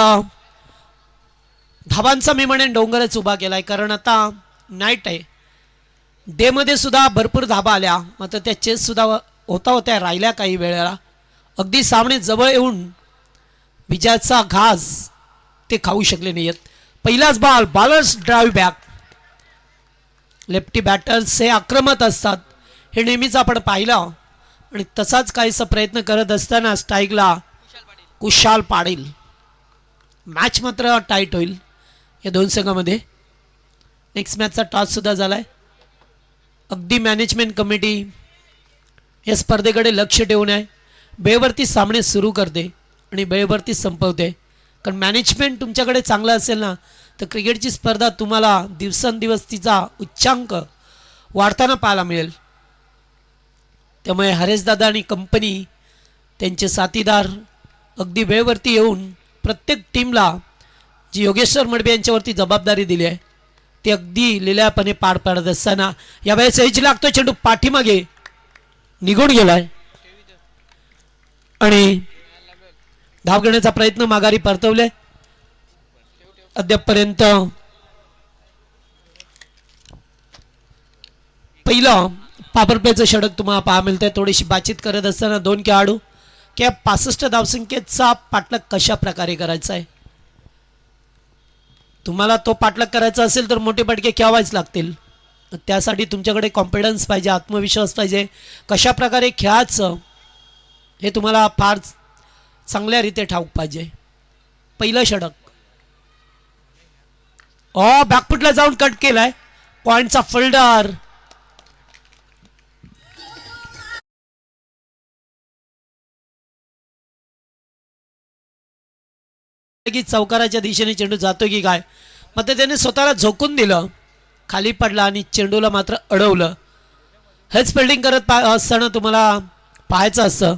धाबांचा मी म्हणेन डोंगरच उभा केलाय, कारण आता नाईट आहे. डे मध्ये सुद्धा भरपूर धाबा आल्या, मात्र त्या चेस सुद्धा होत्या राहिल्या काही वेळेला. अगदी सामने जवळ येऊन विजयाचा घास ते खाऊ शकले नाहीत. पहिलाच ball, bowlers drive back. Lefty batters हे आक्रमक असतात हे नेहमीच आपण पाहिलं आणि तसाच काहीसा प्रयत्न करत असताना स्ट्राईकला कुशाल पाटील. मॅच मात्र टाईट होईल या दोन संघामध्ये. नेक्स्ट मॅचचा टॉस सुद्धा झालाय. अगदी मॅनेजमेंट कमिटी या स्पर्धेकडे लक्ष ठेवून आहे. बेवरती सामने सुरू करते आणि बेवरती संपवते. कारण मॅनेजमेंट तुमच्याकडे चांगलं असेल ना तर क्रिकेटची स्पर्धा तुम्हाला दिवसेंदिवस तिचा उच्चांक वाढताना पाहायला मिळेल. त्यामुळे हरेशदादा आणि कंपनी त्यांचे साथीदार अगदी वेळेवरती येऊन प्रत्येक टीमला जी योगेश्वर मडबे यांच्यावरती जबाबदारी दिली आहे ती अगदी लिलापणे पार पाडत असताना यावेळेस एज लागतो. चेंडू पाठीमागे निघून गेलाय आणि धाव घेण्याचा प्रयत्न माघारी परतवले. अद्यापपर्यंत पहिलं पॉवर प्लेचं षटक तुम्हाला पाहा मिळतंय. थोडीशी बातचीत करत असताना दोन खेळाडू की 65 धावसंख्येचा पाठलाग कशा प्रकारे करायचा आहे. तुम्हाला तो पाठलाग करायचा असेल तर मोठे फटके खेळावेच लागतील. त्यासाठी तुमच्याकडे कॉन्फिडन्स पाहिजे, आत्मविश्वास पाहिजे. कशा प्रकारे खेळायचं हे तुम्हाला फार चांगल्या रीते ठाऊक पाहिजे. पहिलं षटक बॅकफुटला जाऊन कट केलाय. पॉइंटचा फोल्डर की चौकाराच्या दिशेने चेंडू जातो की काय, मात्र त्याने स्वतःला झोकून दिलं, खाली पडला आणि चेंडूला मात्र अडवलं. हेच फिल्डिंग करत असताना तुम्हाला पाहायचं असतं.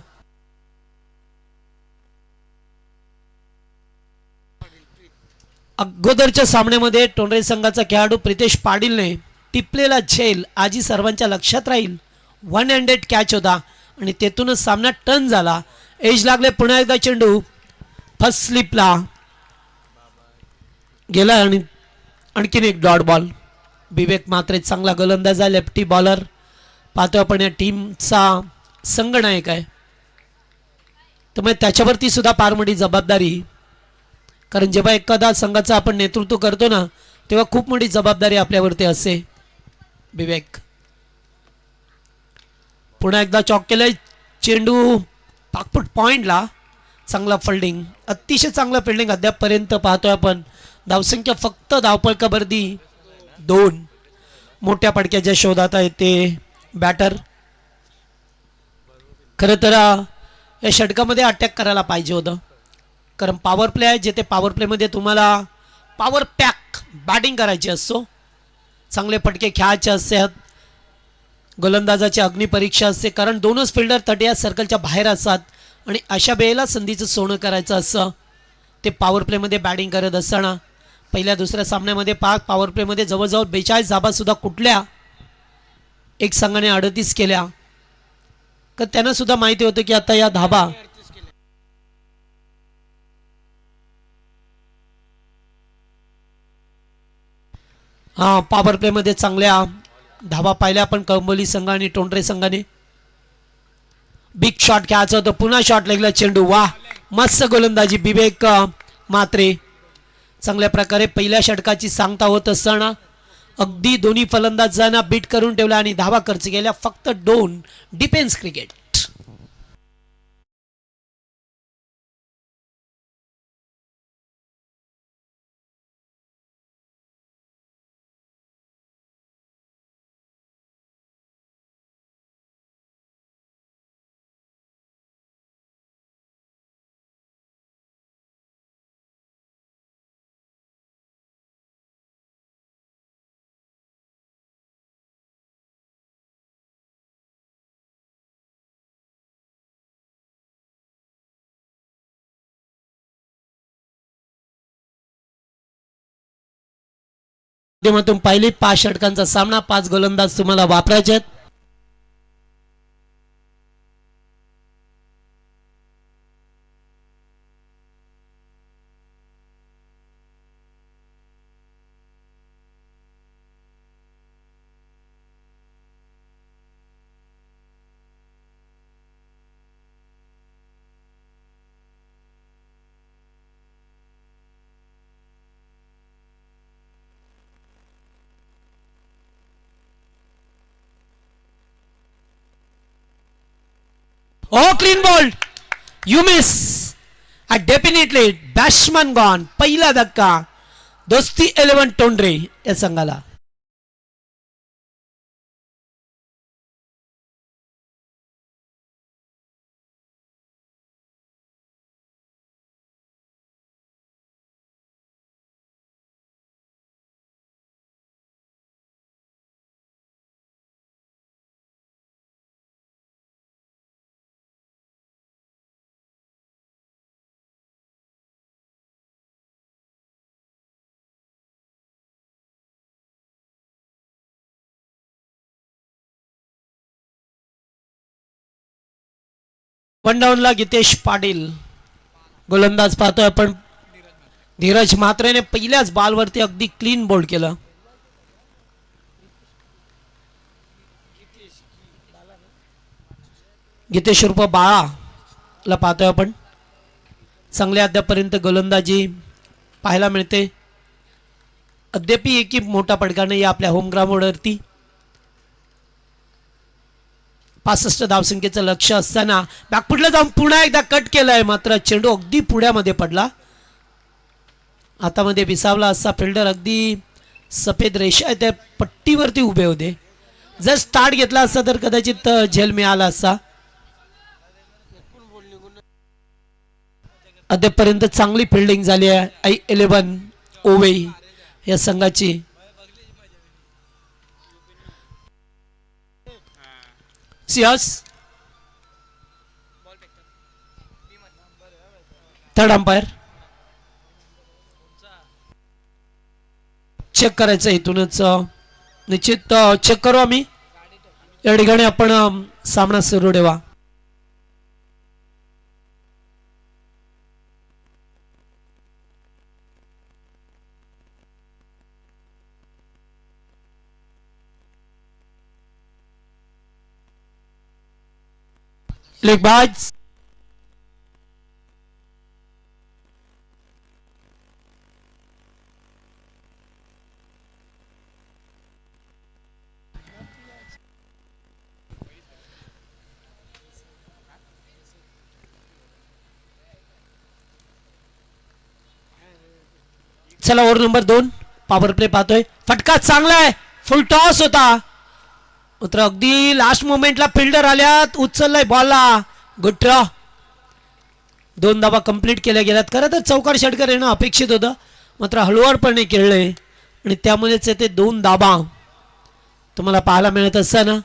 अगोदरच्या सामन्यामध्ये टोंडरे संघाचा खेळाडू प्रितेश पाटीलने टिपलेला झेल आजी सर्वांच्या लक्षात राहील. 1 हँडेड कॅच होता आणि तेथूनच सामना टर्न झाला. एज लागले. पुन्हा एकदा चेंडू फर्स्ट स्लिपला गेला आणि आणखीन एक डॉट बॉल. विवेक मात्रे चांगला गोलंदाज आहे, लेफ्टी बॉलर. पाहतो आपण या टीमचा संघनायक आहे, त्यामुळे त्याच्यावरती सुद्धा फार मोठी जबाबदारी. कारण जेव्हा एखादा संघाचं आपण नेतृत्व करतो ना तेव्हा खूप मोठी जबाबदारी आपल्यावरती असते. विवेक पुन्हा एकदा चॉक केलंय. चेंडू पाकपुट पॉइंटला. चांगला फिल्डिंग, अतिशय चांगला फिल्डिंग अद्यापपर्यंत पाहतोय आपण. धावसंख्या फक्त धावपळकावरती 2. मोठ्या पडक्याच्या शोधात आहे ते बॅटर. खरं तर या षटकामध्ये अटॅक करायला पाहिजे होतं, कारण पॉवर प्ले आहे. जेथे पॉवर प्लेमध्ये तुम्हाला पॉवर पॅक बॅटिंग करायची असतो, चांगले फटके खेळायचे असतात, गोलंदाजाची अग्निपरीक्षा असते. कारण दोनच फिल्डर तटिया सर्कलच्या बाहेर असतात आणि अशा वेळेला संधीचं सोनं करायचं असतं. ते पॉवर प्लेमध्ये बॅटिंग करत असताना पहिल्या दुसऱ्या सामन्यामध्ये पॉवर प्लेमध्ये जवळजवळ 42 धाबा सुद्धा कुठल्या एक संघाने 38 केल्या. तर त्यांना सुद्धा माहिती होतं की आता या धाबा पॉवर प्लेमध्ये चांगल्या धाबा पाहिल्या आपण कंबोली संघ आणि टोंडरे संघाने. बिग शॉट खेळायचं होतं. पुन्हा शॉट लागला. चेंडू वा, मस्त गोलंदाजी विवेक मात्रे. चांगल्या प्रकारे पहिल्या षटकाची सांगता होत असताना अगदी दोन्ही फलंदाजांना बीट करून ठेवला आणि धावा खर्च केल्या. फक्त 2. Defence cricket. माध्यमातून पाहिली 5 षटकांचा सामना. 5 गोलंदाज तुम्हाला वापरायचे आहेत. Oh clean bowled, you miss. Definitely batsman gone. पहिला धक्का दोस्ती 11 टोंडरे या संघाला. वन डाऊनला गीतेश पाटील गोलंदाज पाहतोय आपण. धीरज म्हात्रेने पहिल्याच बॉलवरती अगदी क्लीन बोल्ड केलं. गीतेश उर्फ बाळाला पाहतोय आपण. चांगल्या अद्यापर्यंत गोलंदाजी पाहायला मिळते. अद्याप एकही मोठा पडकार नाही आपल्या होम ग्राउंडवरती. 65 धावसंख्येचं लक्ष असताना बॅकफुटला जाऊन पुन्हा एकदा कट केलाय. मात्र चेंडू अगदी पुढ्यामध्ये पडला. हातामध्ये विसावला असा फिल्डर अगदी सफेद रेषा आहे त्या पट्टीवरती उभे होते. जर स्टार्ट घेतला असता तर कदाचित झेल मिळाला असता. अद्यापर्यंत चांगली फिल्डिंग झाली आहे I11 ओवे या संघाची. सियास थर्ड अंपायर चेक करायचं. इथूनच निश्चित चेक करू आम्ही. या ठिकाणी आपण सामना सुरू ठेवा. लेगबाज चला ओव्हर नंबर 2 पॉवर प्ले पाहतोय. फटका चांगला आहे. फुल टॉस होता. मात्र अगदी लास्ट मोमेंटला फिल्डर आल्यात उचललाय बॉलला. Good draw. 2 धावा कंप्लीट केल्या गेल्यात. खरं तर चौकार षटकर येणं अपेक्षित होतं. मात्र हळूवारपणे खेळले आणि त्यामुळेच ते 2 धावा तुम्हाला पाहायला मिळत असताना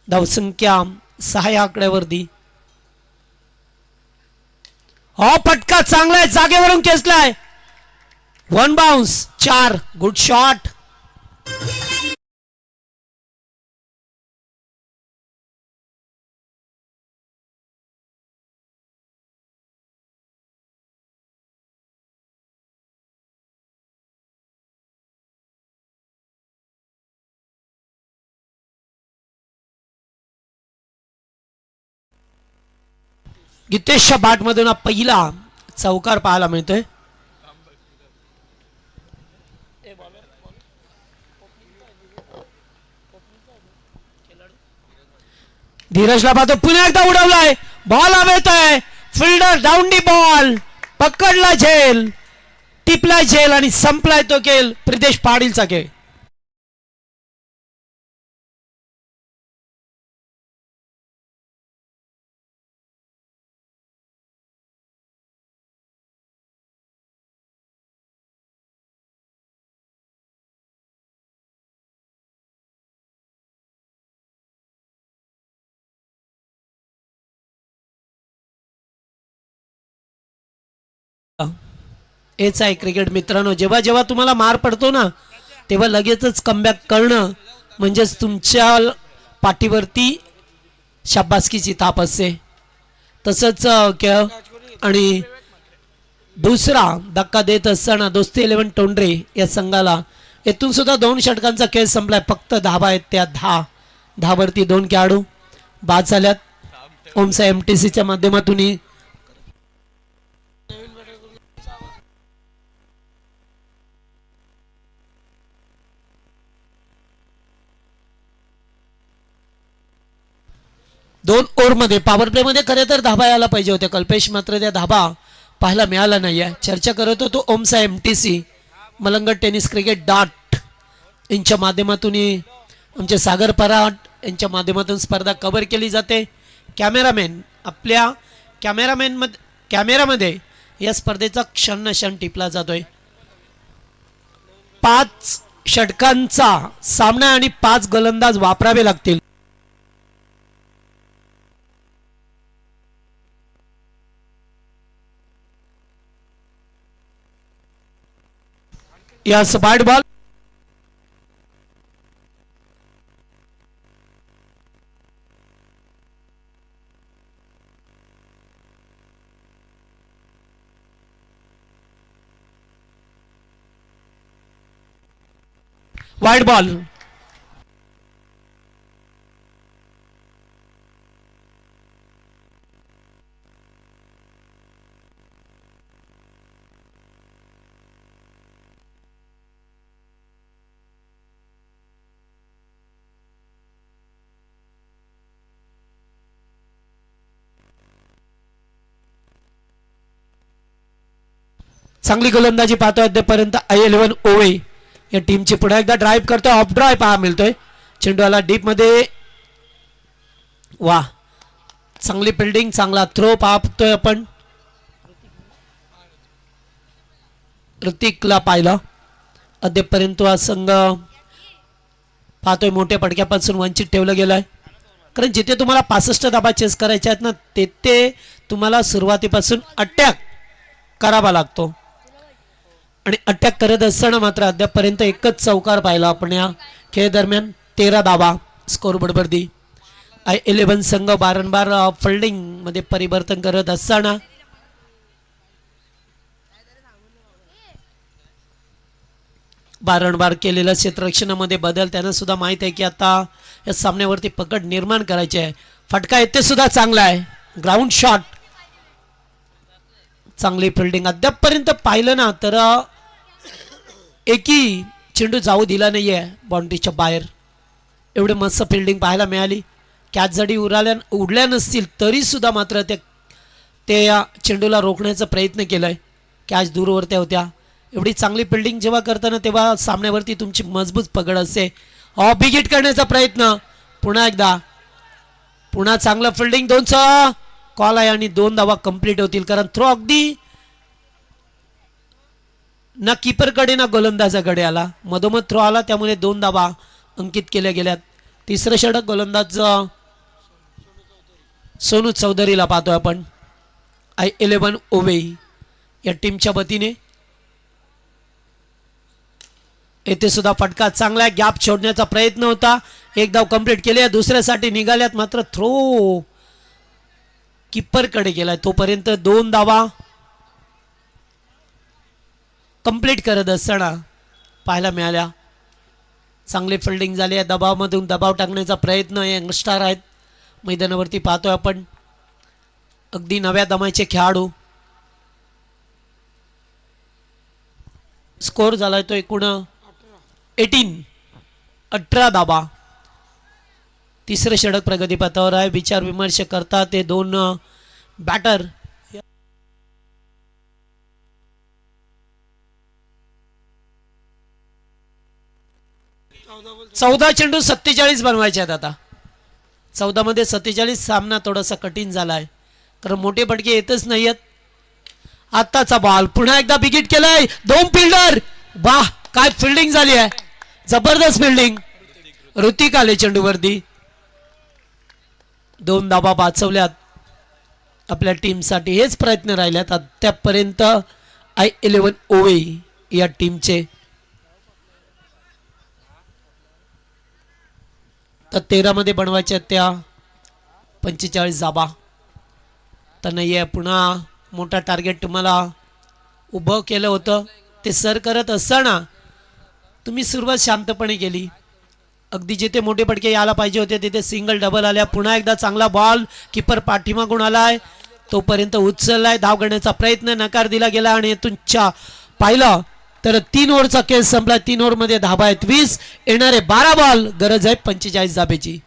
धावसंख्या 6 या आकड्यावरती. हो फटका चांगला आहे. जागेवरून खेचलाय. 1 बाउन्स 4. Good shot. गीतेशच्या बॅट मधून पहिला चौकार पाहायला मिळतोय. धीरजला पाहतो. पुन्हा एकदा उडवलाय. बॉल हवेत आहे. फिल्डर डाऊन दी बॉल पकडला झेल. टिपला झेल आणि संपलाय तो खेळ. प्रितेश पाटीलचा खेळ. हेच आहे क्रिकेट मित्रांनो. जेव्हा जेव्हा तुम्हाला मार पडतो ना तेव्हा लगेचच कमबॅक करणं म्हणजेच तुमच्या पाठीवरती शाबासकीची थाप असते. तसंच खेळ आणि दुसरा धक्का देत असताना दोस्ती 11 टोंडरे या संघाला येथून सुद्धा 2 षटकांचा खेळ संपलाय. फक्त धावा आहेत त्या 10 धावरती 2 खेळाडू बाद झाल्यात. ओमसा MTCच्या माध्यमातून 2 ओव्हरमध्ये पॉवर प्लेमध्ये खरे तर धाबा यायला पाहिजे होते कल्पेश, मात्र त्या धाबा पाहायला मिळाला नाही आहे. चर्चा करत होतो ओमसा MTC मलंगट टेनिस क्रिकेट डाट यांच्या माध्यमातून आमचे सागर पराट यांच्या माध्यमातून स्पर्धा कव्हर केली जाते. कॅमेरामॅन आपल्या कॅमेरामध्ये या स्पर्धेचा क्षण न क्षण टिपला जातोय. 5 षटकांचा सामना आणि 5 गोलंदाज वापरावे लागतील. Yes bat ball. Wide ball. चांगली गोलंदाजी पाहतोय अद्यापर्यंत I11 ओवे या टीमची. पुढे एकदा ड्राईव्ह करतोय, ऑफ ड्राईव्ह पहा मिळतोय चेंडूला डीप मध्ये. वा चांगली फिल्डिंग, चांगला थ्रो पाहतोय आपण. ऋतिकला पाहिलं अद्यापर्यंत हा संघ पाहतोय मोठ्या पडक्यापासून वंचित ठेवलं गेलाय. कारण जिथे तुम्हाला 65 धाबा चेस करायच्या आहेत ना तेथे तुम्हाला सुरुवातीपासून अटॅक करावा लागतो. आणि अटॅक करत असताना मात्र अद्यापर्यंत एकच चौकार पाहिला आपण या खेळ दरम्यान. 13 धाबा स्कोर बडबडदी. I11 संघ वारंवार फिल्डिंग मध्ये परिवर्तन करत असताना वारंवार केलेल्या क्षेत्ररक्षणामध्ये बदल. त्यांना सुद्धा माहित आहे की आता या सामन्यावरती पकड निर्माण करायची आहे. फटका येथे सुद्धा चांगला आहे, ग्राउंड शॉट. चांगली फिल्डिंग अद्यापर्यंत पाहिलं ना तर एकही चेंडू जाऊ दिला नाहीये बाउंड्रीच्या बाहेर. एवढे मस्त फिल्डिंग पाहायला मिळाली. कॅच जरी उडल्या नसतील तरी सुद्धा मात्र ते या चेंडूला रोखण्याचा प्रयत्न केलाय. कॅच दूरवरती होत्या. एवढी चांगली फिल्डिंग जेव्हा करताना तेव्हा सामन्यावरती तुमची मजबूत पकड असते. ऑफ विकेट करण्याचा प्रयत्न पुन्हा एकदा. पुन्हा चांगलं फिल्डिंग. 2चा कॉल आहे आणि 2 धावा कंप्लीट होतील. कारण थ्रो अगदी ना कीपरकडे ना गोलंदाजाकडे आला, मधोमध थ्रो आला, त्यामुळे 2 धावा अंकित केल्या गेल्यात. तिसरं षटक गोलंदाज सोनू चौधरीला पाहतोय आपण. I11 ओवे या टीमच्या वतीने. येथे सुद्धा फटका चांगला आहे. गॅप छोडण्याचा प्रयत्न होता. 1 धाव कंप्लीट केले. दुसऱ्यासाठी निघाल्यात मात्र थ्रो कीपरकडे गेलाय. तोपर्यंत 2 धावा कंप्लीट करत असताना पाहायला मिळाल्या. चांगली फिल्डिंग झाली आहे. दबावामधून दबाव टाकण्याचा प्रयत्न यंगस्टार आहेत मैदानावरती पाहतोय आपण. अगदी नव्या दमाचे खेळाडू. स्कोर झालाय तो एकूण 18 धाबा. तिसरं षटक प्रगतीपथावर आहे. विचार विमर्श करता ते 2 बॅटर. 14 चेंडू 47 बनवायचे आहेत. आता 14 मध्ये 47 सामना थोडासा कठीण झालाय कारण मोठे फटके येतच नाहीयेत. आताचा बॉल पुन्हा एकदा बिगिट केलाय. 2 फिल्डर. वाह काय फिल्डिंग झाली आहे, जबरदस्त फिल्डिंग. ऋतिक आले चेंडूवरती. 2 धाबा वाचवल्यात आपल्या टीमसाठी. हेच प्रयत्न राहिल्यात अद्यापर्यंत I11 ओवे या टीमचे. तर 13 मध्ये बनवायच्या त्या 45 धाबा तर नाही आहे. पुन्हा मोठा टार्गेट तुम्हाला उभं केलं होतं. ते सर करत असताना तुम्ही सुरुवात शांतपणे केली. अगदी जिथे मोठे फटके यायला पाहिजे होते तिथे सिंगल डबल आल्या. पुन्हा एकदा चांगला बॉल कीपर पाठीमागून आलाय. तोपर्यंत उचललाय. धाव घेण्याचा प्रयत्न नकार दिला गेला आणि तुमच्या पाहिलं तर 3 ओव्हरचा खेळ संपला. 3 ओव्हरमध्ये धाबा आहेत 20. येणारे 12 बॉल. गरज आहे 45 धाब्याची.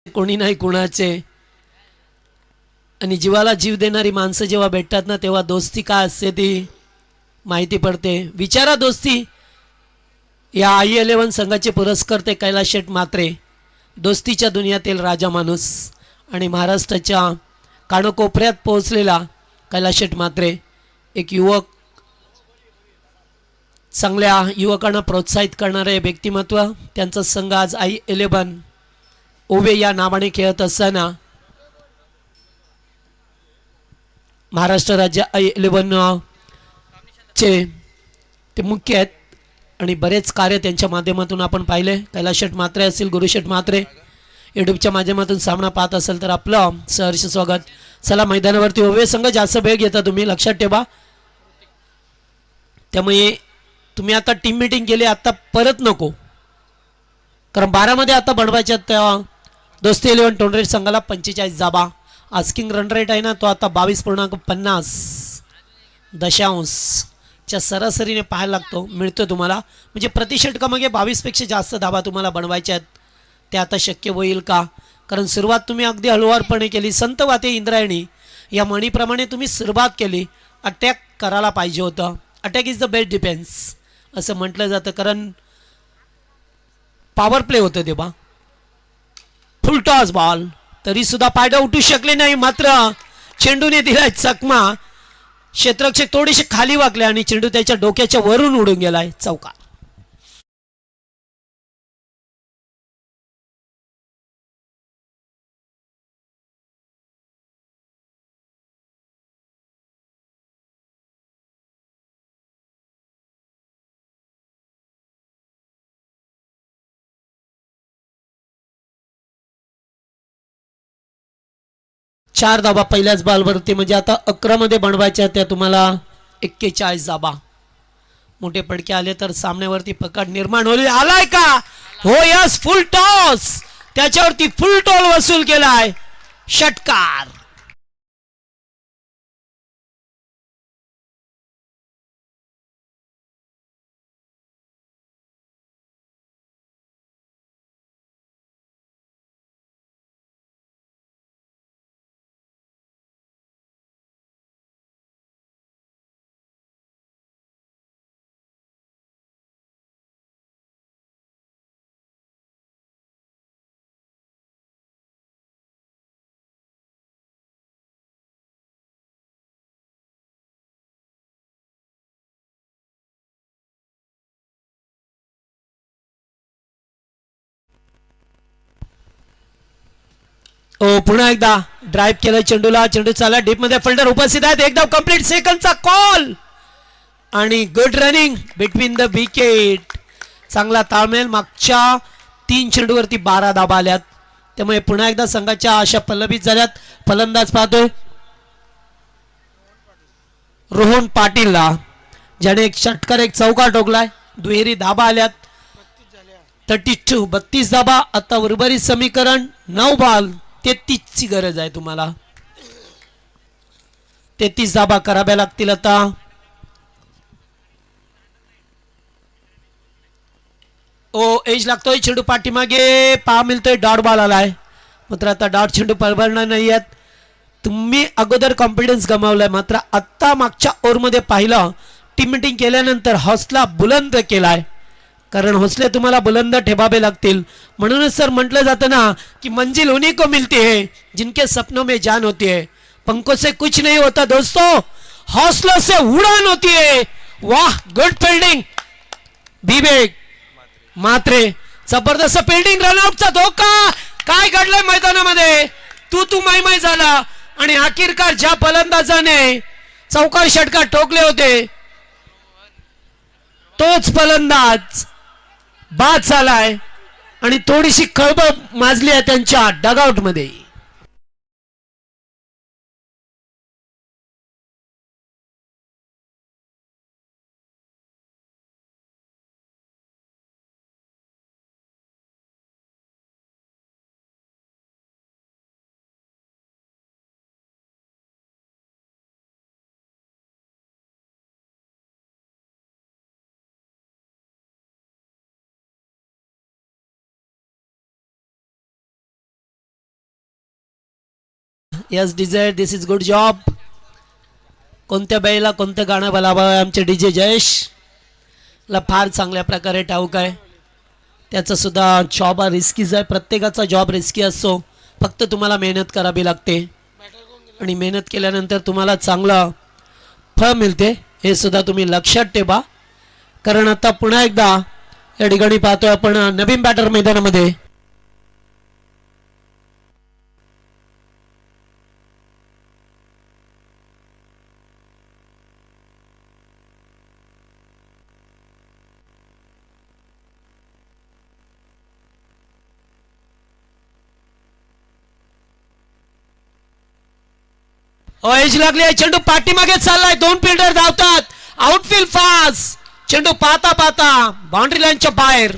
कोणी नाही कुणाचे. आणि जीवाला जीव देणारी माणसं जेव्हा भेटतात ना तेव्हा दोस्ती काय असते ती माहिती पडते. विचारा दोस्ती. या I11 संघाचे पुरस्कर्ते कैलास शेठ म्हात्रे, दोस्तीच्या दुनियातील राजा माणूस आणि महाराष्ट्राच्या कानकोपऱ्यात पोहोचलेला कैलास शेठ म्हात्रे, एक युवक, चांगल्या युवकांना प्रोत्साहित करणारे व्यक्तिमत्व. त्यांचा संघ आज I11 ओवे या नावाने खेळत असताना महाराष्ट्र राज्य I11 चे ते मुख्य आहेत आणि बरेच कार्य त्यांच्या माध्यमातून आपण पाहिले. कैलास शेठ म्हात्रे असतील, गुरु शेठ म्हात्रे यूट्यूबच्या माध्यमातून सामना पाहत असेल तर आपलं सहर्ष स्वागत. चला मैदानावरती ओवे संघ जास्त वेळ घेता तुम्ही लक्षात ठेवा. त्यामुळे तुम्ही आता टीम मीटिंग केली, आता परत नको, कारण 12 मध्ये आता बनवायच्या. त्या दोस्ती 11 टोनरेट संघाला 45 जाबा. आस्किंग रन रेट आहे ना तो आता 22.50 दशांश च्या सरासरीने पाहायला लागतो, मिळतो तुम्हाला. म्हणजे प्रति षटकामागे 22 पेक्षा जास्त धाबा तुम्हाला बनवायच्या आहेत. ते आता शक्य होईल का? कारण सुरुवात तुम्ही अगदी हळूवारपणे केली. संत वाते इंद्रायणी या म्हणीप्रमाणे तुम्ही सुरुवात केली. अटॅक करायला पाहिजे होतं. Attack is the best defence असं म्हटलं जातं, कारण पॉवर प्ले होतं तेव्हा. फुल टॉस बॉल, तरी सुद्धा पायडा उठू शकले नाही. मात्र चेंडूने दिलाय चकमा. क्षेत्ररक्षक थोडेसे खाली वाकले आणि चेंडू त्याच्या डोक्याच्या वरून उडून गेलाय चौकार. चार धाबा पहिल्याच बॉलवरती, म्हणजे आता 11 मध्ये बनवायच्या त्या तुम्हाला 41 धाबा. मोठे पडके आले तर सामन्यावरती पकड निर्माण होईल. आलाय का? हो यस, फुल टॉस, त्याच्यावरती फुल टॉल वसूल केलाय. षटकार. ओ पुन्हा एकदा ड्राईव्ह केलं चेंडूला. चेंडू चाला डीप मध्ये, फिल्डर उपस्थित आहेत. एकदम कंप्लीट सेकंडचा कॉल आणि good running between the wicket. चांगला ताळमेळ. मागच्या 3 चेंडूवरती 12 धाबा आल्यात. त्यामुळे पुन्हा एकदा संघाच्या आशा पल्लवित झाल्यात. फलंदाज पाहतोय रोहन पाटीलला, ज्याने एक षटकार एक चौकार ठोकलाय. दुहेरी धाबा आल्यात. 32 धाबा. आता उर्वरित समीकरण 9 बॉल 33 ची गरज आहे तुम्हाला. 33 धाबा कराव्या लागतील आता. ओ एज लागतोय चेंडू पाठीमागे पहा मिळतोय. डॉट बॉल आलाय. मात्र आता डॉट चेंडू परवडणार नाही आहेत. तुम्ही अगोदर कॉन्फिडन्स गमावलाय. मात्र आत्ता मागच्या ओव्हरमध्ये पाहिलं, टीम मीटिंग केल्यानंतर हौसला बुलंद केलाय. कारण हौसले तुम्हाला बुलंद ठेवावे लागतील. म्हणूनच सर म्हटलं जातं ना की मंजिल उन्हीं को मिलती है जिनके सपनों में जान होती है. पंखों से कुछ नहीं होता दोस्तों, हौसलों से उड़ान होती है. वाह, गुड फील्डिंग विवेक म्हात्रे. जबरदस्त फील्डिंग. रनआउटचा धोका. काय घडलंय मैदानामध्ये? तू माय झाला आणि अखेरकार ज्या फलंदाजाने चौकार षटकार ठोकले होते तोच फलंदाज बाद झालाय आणि थोडीशी खळबळ माजली आहे त्यांच्या डगआउट मध्ये. Yes DJ this is good job. कोणत्या बाईला कोणतं गाणं बोलावं आमचे डीजे जयेश ला फार चांगल्या प्रकारे ठाऊक आहे. त्याचा सुद्धा जॉब हा रिस्कीच आहे. प्रत्येकाचा जॉब रिस्की असतो. फक्त तुम्हाला मेहनत करावी लागते आणि मेहनत केल्यानंतर तुम्हाला चांगलं फळ मिळते हे सुद्धा तुम्ही लक्षात ठेवा. कारण आता पुन्हा एकदा या ठिकाणी पाहतोय आपण नवीन बॅटर मैदानामध्ये एज लागली आहे. चेंडू पाठीमागे चाललाय. 2 फिल्डर धावतात. Outfield fast. चेंडू पाहता पाहता बाउंड्री लाईनच्या बाहेर.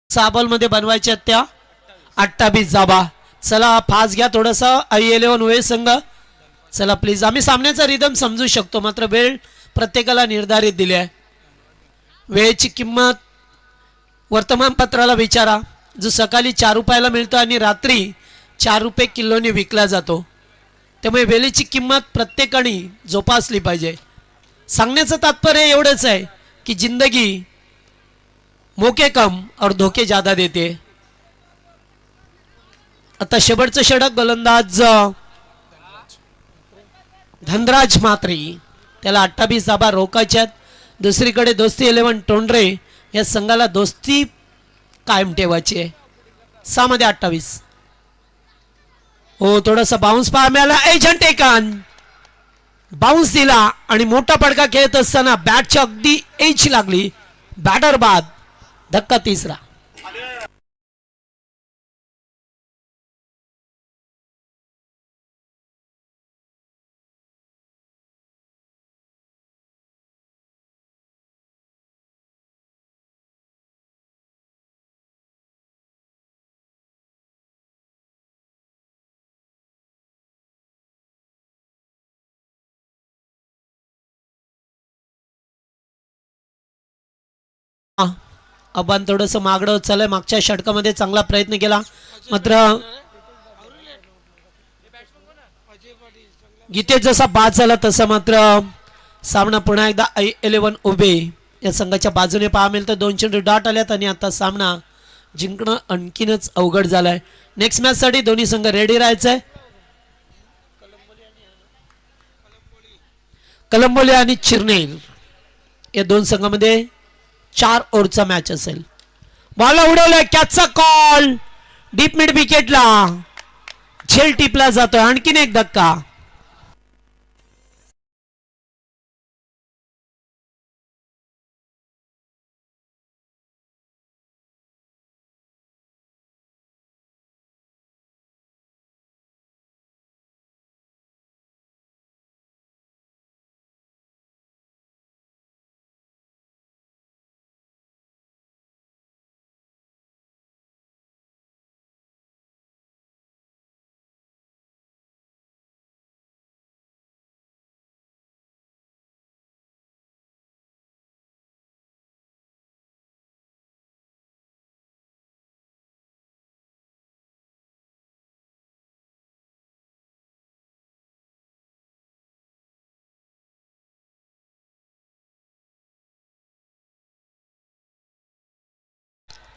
साबल मध्ये बनवायच्या त्या 28 जाबा. चला फास्ट घ्या थोडंसं. I11 वे संघ चला प्लीज. आम्ही सामन्याचा रिदम समजू शकतो मात्र वेळ प्रत्येकाला निर्धारित दिली आहे. वेळेची किंमत वर्तमानपत्राला विचारा जो सकाळी 4 रुपयाला मिळतो आणि रात्री 4 रुपये किलोने विकला जातो. त्यामुळे वेळेची किंमत प्रत्येकाने जोपासली पाहिजे. सांगण्याचं तात्पर्य एवढंच आहे की जिंदगी मौके कम और धोके ज्यादा देते. आता शेवटचं षटक गोलंदाज धनराज मात्री त्याला 28 धाबा रोकायच्यात. दुसरीकडे दोस्ती 11 टोंडरे या संघाला दोस्ती कायम ठेवायची आहे. 6 मध्ये 28. हो थोडासा बाउन्स पहा मिळाला. एजंट एकान बाउन्स दिला आणि मोठा पडका खेळत असताना बॅटच्या अगदी एज लागली. बॅटर बाद. धक्का तिसरा. आपण थोडंसं मागणं होत चाललंय. मागच्या षटकामध्ये चांगला प्रयत्न केला मात्र गीतेत जसा बाद झाला तसा मात्र सामना पुन्हा एकदा I11 उभे या संघाच्या बाजूने पहा मिळतं. 2 चेंडू डाट आल्यात आणि आता सामना जिंकणं आणखीनच अवघड झालाय. नेक्स्ट मॅच साठी दोन्ही संघ रेडी राहायचंय. कलंबोली आणि चिरनेर या 2 संघामध्ये 4 ओव्हरचा मॅच असेल. बॉल उडवलाय. कॅचचा कॉल. डीप मिड विकेटला झेल टिपला जातोय. आणखीन एक धक्का.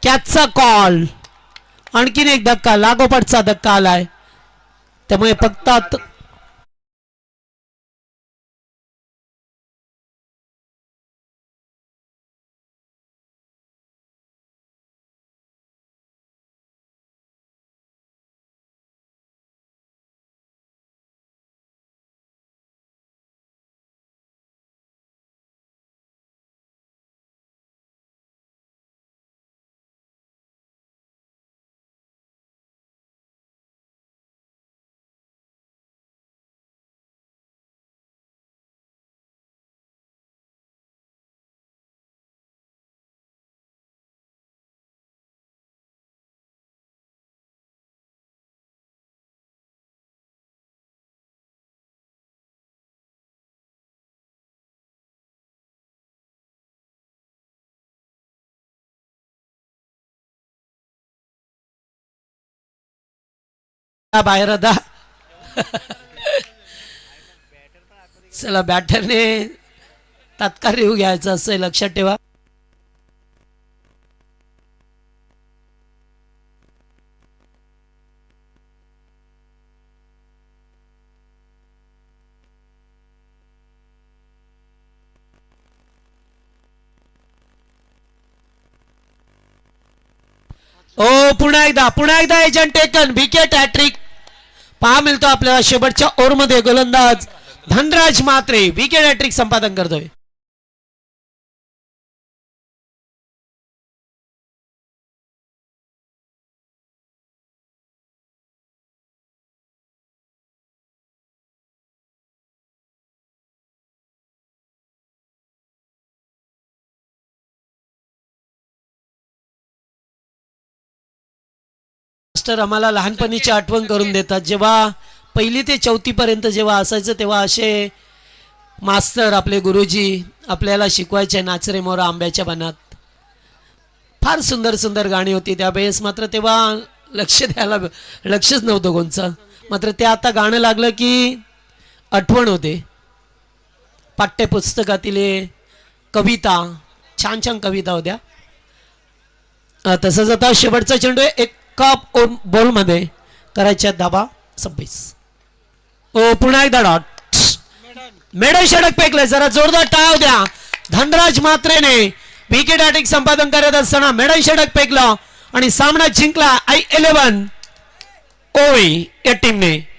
कॅचचा कॉल. आणखीन एक धक्का. लागोपाठचा धक्का आलाय. त्यामुळे फक्त बाहेर आता चला बॅटरने तात्काळ रिव्ह्यू घ्यायचा असं लक्षात ठेवा. ओ पुन्हा एकदा एजंट टेकन विकेट हॅट्रिक पहा मिळतो आपल्याला शेवटच्या ओव्हरमध्ये गोलंदाज धनराज मात्रे विकेट हॅट्रिक संपादन करतोय. मास्टर आम्हाला लहानपणीची आठवण करून देतात. जेव्हा पहिली ते चौथी पर्यंत जेव्हा असायचं तेव्हा असे मास्तर आपले गुरुजी आपल्याला शिकवायचे नाचरे मोरा आंब्याच्या बनात. फार सुंदर सुंदर गाणी होती त्यावेळेस. मात्र तेव्हा लक्षच नव्हतं कोणचं. मात्र ते आता गाणं लागलं की आठवण होते. पाठ्यपुस्तकातील कविता छान छान कविता होत्या. तसंच आता शेवटचा चेंडू एक कप बॉल मध्ये करायच्या धाबा 26. ओ पुन्हा एकदा डॉट मेडल षटक फेकले. जरा जोरदार टाळ्या द्या. धनराज मात्रेने विकेट हॅट्रिक संपादन करत असताना मेडल षटक फेकला आणि सामना जिंकला I11 ओवी या टीमने.